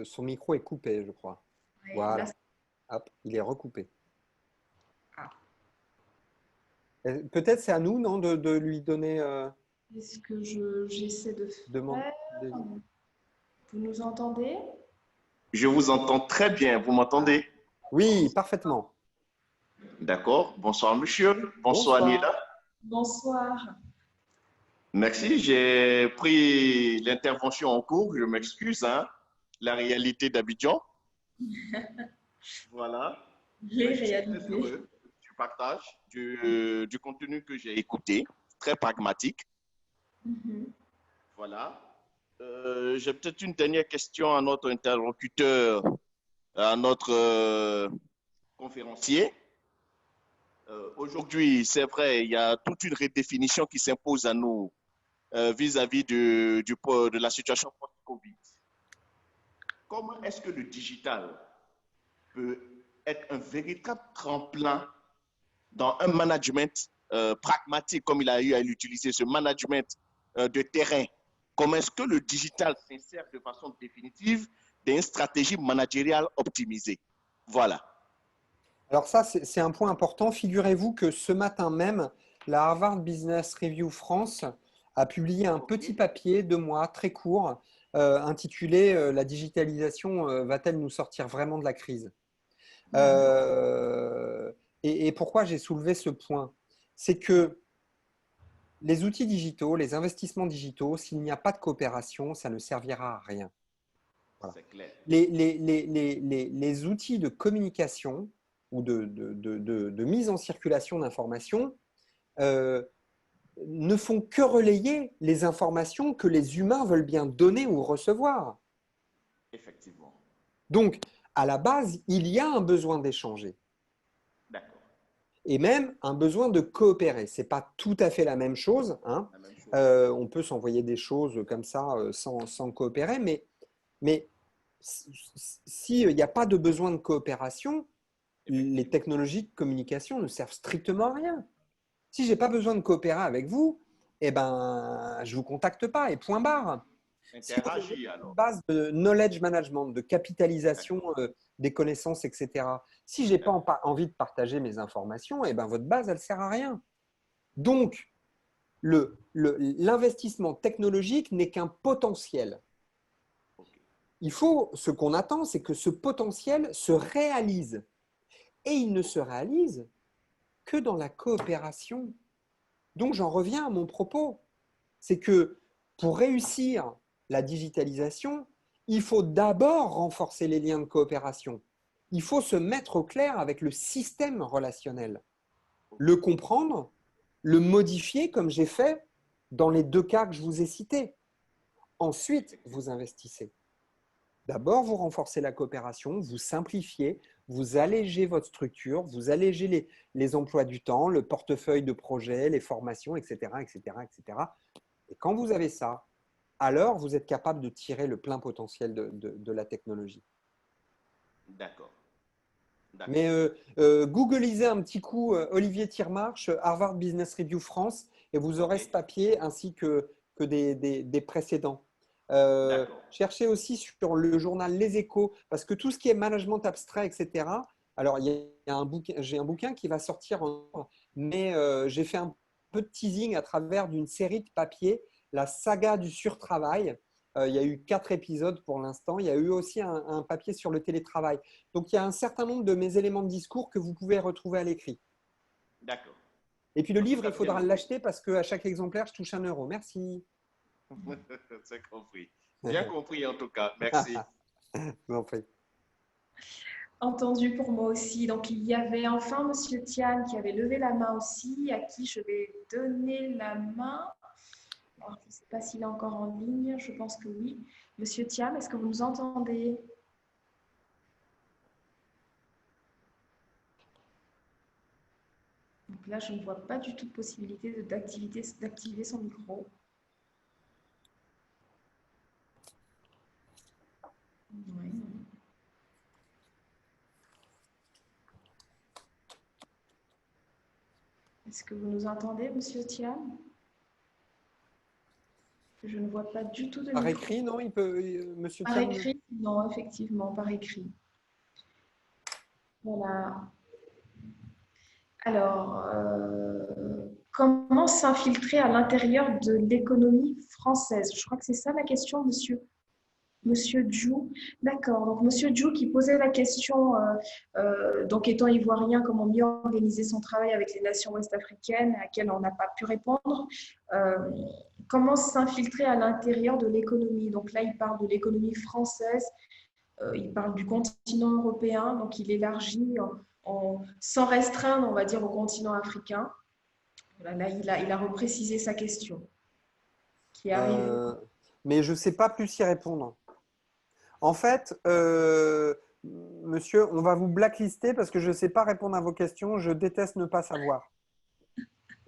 Son micro est coupé, je crois. Ouais, là, Voilà. Hop, il est recoupé. ah. Peut-être c'est à nous, non, de lui donner Est-ce que j'essaie de demande. faire? Vous nous entendez? Je vous entends très bien. Vous m'entendez? Oui, parfaitement. D'accord. Bonsoir, monsieur. Bonsoir, Bonsoir. Nila. Bonsoir. Merci. J'ai pris l'intervention en cours. Je m'excuse, hein. La réalité d'Abidjan. Voilà. Les Mais je suis très réalités. heureux du partage du contenu que j'ai écouté. Très pragmatique. Mhm. Voilà. J'ai peut-être une dernière question à notre interlocuteur, à notre conférencier. Aujourd'hui, c'est vrai, il y a toute une redéfinition qui s'impose à nous vis-à-vis de la situation post-Covid. Comment est-ce que le digital peut être un véritable tremplin dans un management pragmatique, comme il a eu à l'utiliser, ce management de terrain? Comment est-ce que le digital s'insère de façon définitive dans une stratégie managériale optimisée? Voilà. Alors ça, c'est un point important. Figurez-vous que ce matin même, la Harvard Business Review France a publié un OK. petit papier de moi, très court, intitulé La digitalisation va-t-elle nous sortir vraiment de la crise? Euh, et pourquoi j'ai soulevé ce point? C'est que les outils digitaux, les investissements digitaux, s'il n'y a pas de coopération, ça ne servira à rien. Voilà. C'est clair. Les outils de communication ou de mise en circulation d'informations euh, ne font que relayer les informations que les humains veulent bien donner ou recevoir. Effectivement. Donc, à la base, il y a un besoin d'échanger D'accord. et même un besoin de coopérer. Ce n'est pas tout à fait la même chose, hein. La même chose. On peut s'envoyer des choses comme ça sans coopérer, mais s'il n'y a pas de besoin de coopération, les technologies de communication ne servent strictement à rien. Si je n'ai pas besoin de coopérer avec vous, eh ben, je ne vous contacte pas et point barre. Si vous avez Interagir une alors. base de knowledge management, de capitalisation des connaissances, etc., si je n'ai pas envie de partager mes informations, eh ben, votre base, elle ne sert à rien. Donc, l'investissement technologique n'est qu'un potentiel. Ce qu'on attend, c'est que ce potentiel se réalise. Et il ne se réalise que dans la coopération. Donc j'en reviens à mon propos. C'est que pour réussir la digitalisation, il faut d'abord renforcer les liens de coopération. Il faut se mettre au clair avec le système relationnel. le comprendre, le modifier comme j'ai fait dans les 2 cas que je vous ai cités. Ensuite, vous investissez. D'abord, vous renforcez la coopération, vous simplifiez, vous allégez votre structure, vous allégez les emplois du temps, le portefeuille de projets, les formations, etc., etc., etc. Et quand vous avez ça, alors vous êtes capable de tirer le plein potentiel de la technologie. D'accord. Mais googlisez un petit coup Olivier Tirmarche, Harvard Business Review France, et vous aurez ce papier ainsi que des précédents. Cherchez aussi sur le journal Les Échos, parce que tout ce qui est management abstrait, etc. Alors, j'ai un bouquin qui va sortir, mais j'ai fait un peu de teasing à travers d'une série de papiers, la saga du surtravail. Il y a eu 4 épisodes pour l'instant. Il y a eu aussi un papier sur le télétravail. Donc, il y a un certain nombre de mes éléments de discours que vous pouvez retrouver à l'écrit. D'accord. Et puis, le livre, il faudra l'acheter parce qu'à chaque exemplaire, je touche 1 euro. Merci. C'est compris. Bien compris en tout cas. Merci. Je vous en prie. Entendu pour moi aussi. Donc, il y avait enfin Monsieur Tian qui avait levé la main aussi, à qui je vais donner la main. Alors, je ne sais pas s'il est encore en ligne, je pense que oui. Monsieur Tian, est-ce que vous nous entendez? Donc là, je ne vois pas du tout de possibilité d'activer son micro. Oui. Est-ce que vous nous entendez, Monsieur Tian? Je ne vois pas du tout de Par micro. écrit, non, il peut, Monsieur Par Thiam. écrit, non, effectivement, par écrit. Voilà. Alors, comment s'infiltrer à l'intérieur de l'économie française? Je crois que c'est ça la question, Monsieur Djou. D'accord. Donc, Monsieur Djou qui posait la question, donc étant ivoirien, comment mieux organiser son travail avec les nations ouest-africaines, à laquelle on n'a pas pu répondre. Comment s'infiltrer à l'intérieur de l'économie? Donc là, il parle de l'économie française, il parle du continent européen, donc il élargit sans restreindre, on va dire, au continent africain. Là, il a reprécisé sa question qui arrive. Mais je ne sais pas plus y répondre. En fait, monsieur, on va vous blacklister parce que je ne sais pas répondre à vos questions. Je déteste ne pas savoir.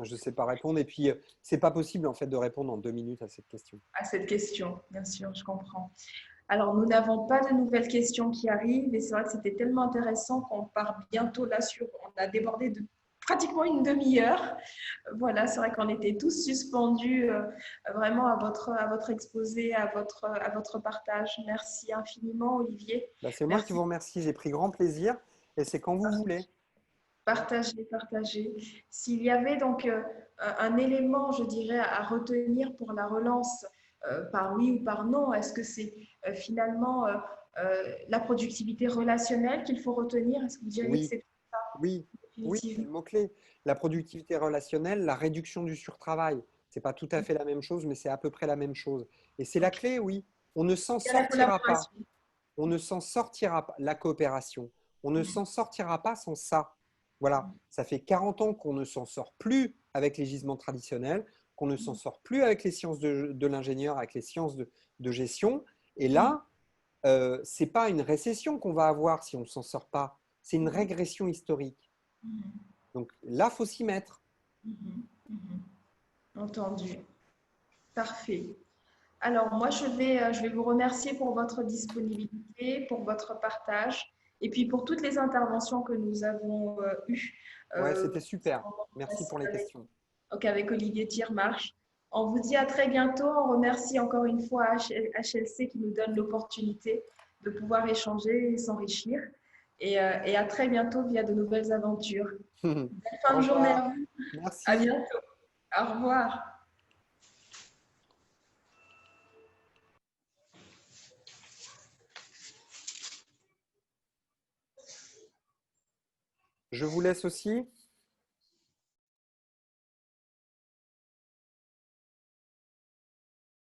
Je ne sais pas répondre. Et puis, ce n'est pas possible en fait de répondre en 2 minutes à cette question. À cette question, bien sûr, je comprends. Alors, nous n'avons pas de nouvelles questions qui arrivent et c'est vrai que c'était tellement intéressant qu'on part bientôt là sur. On a débordé de pratiquement une demi-heure. Voilà, c'est vrai qu'on était tous suspendus vraiment à votre exposé, à votre partage. Merci infiniment, Olivier. C'est moi qui vous remercie. J'ai pris grand plaisir et c'est quand vous voulez. Partagez. S'il y avait donc un élément, je dirais, à retenir pour la relance, par oui ou par non, est-ce que c'est finalement la productivité relationnelle qu'il faut retenir? Est-ce que vous diriez que c'est ça? Oui, c'est le mot-clé. La productivité relationnelle, la réduction du surtravail. Ce n'est pas tout à fait la même chose, mais c'est à peu près la même chose. Et c'est la clé, oui. On ne s'en sortira pas. On ne s'en sortira pas. La coopération. On ne s'en sortira pas sans ça. Voilà. Ça fait 40 ans qu'on ne s'en sort plus avec les gisements traditionnels, qu'on ne s'en sort plus avec les sciences de l'ingénieur, avec les sciences de gestion. Et là, ce n'est pas une récession qu'on va avoir si on ne s'en sort pas. C'est une régression historique. Donc là, il faut s'y mettre. Entendu. Parfait. Alors, moi, je vais vous remercier pour votre disponibilité, pour votre partage et puis pour toutes les interventions que nous avons eues. Ouais, c'était super. Merci pour les questions. Donc, avec Olivier Tirmarche. On vous dit à très bientôt. On remercie encore une fois HLC qui nous donne l'opportunité de pouvoir échanger et s'enrichir. Et à très bientôt via de nouvelles aventures. Belle fin de journée à vous. Merci. À bientôt. Au revoir. Je vous laisse aussi.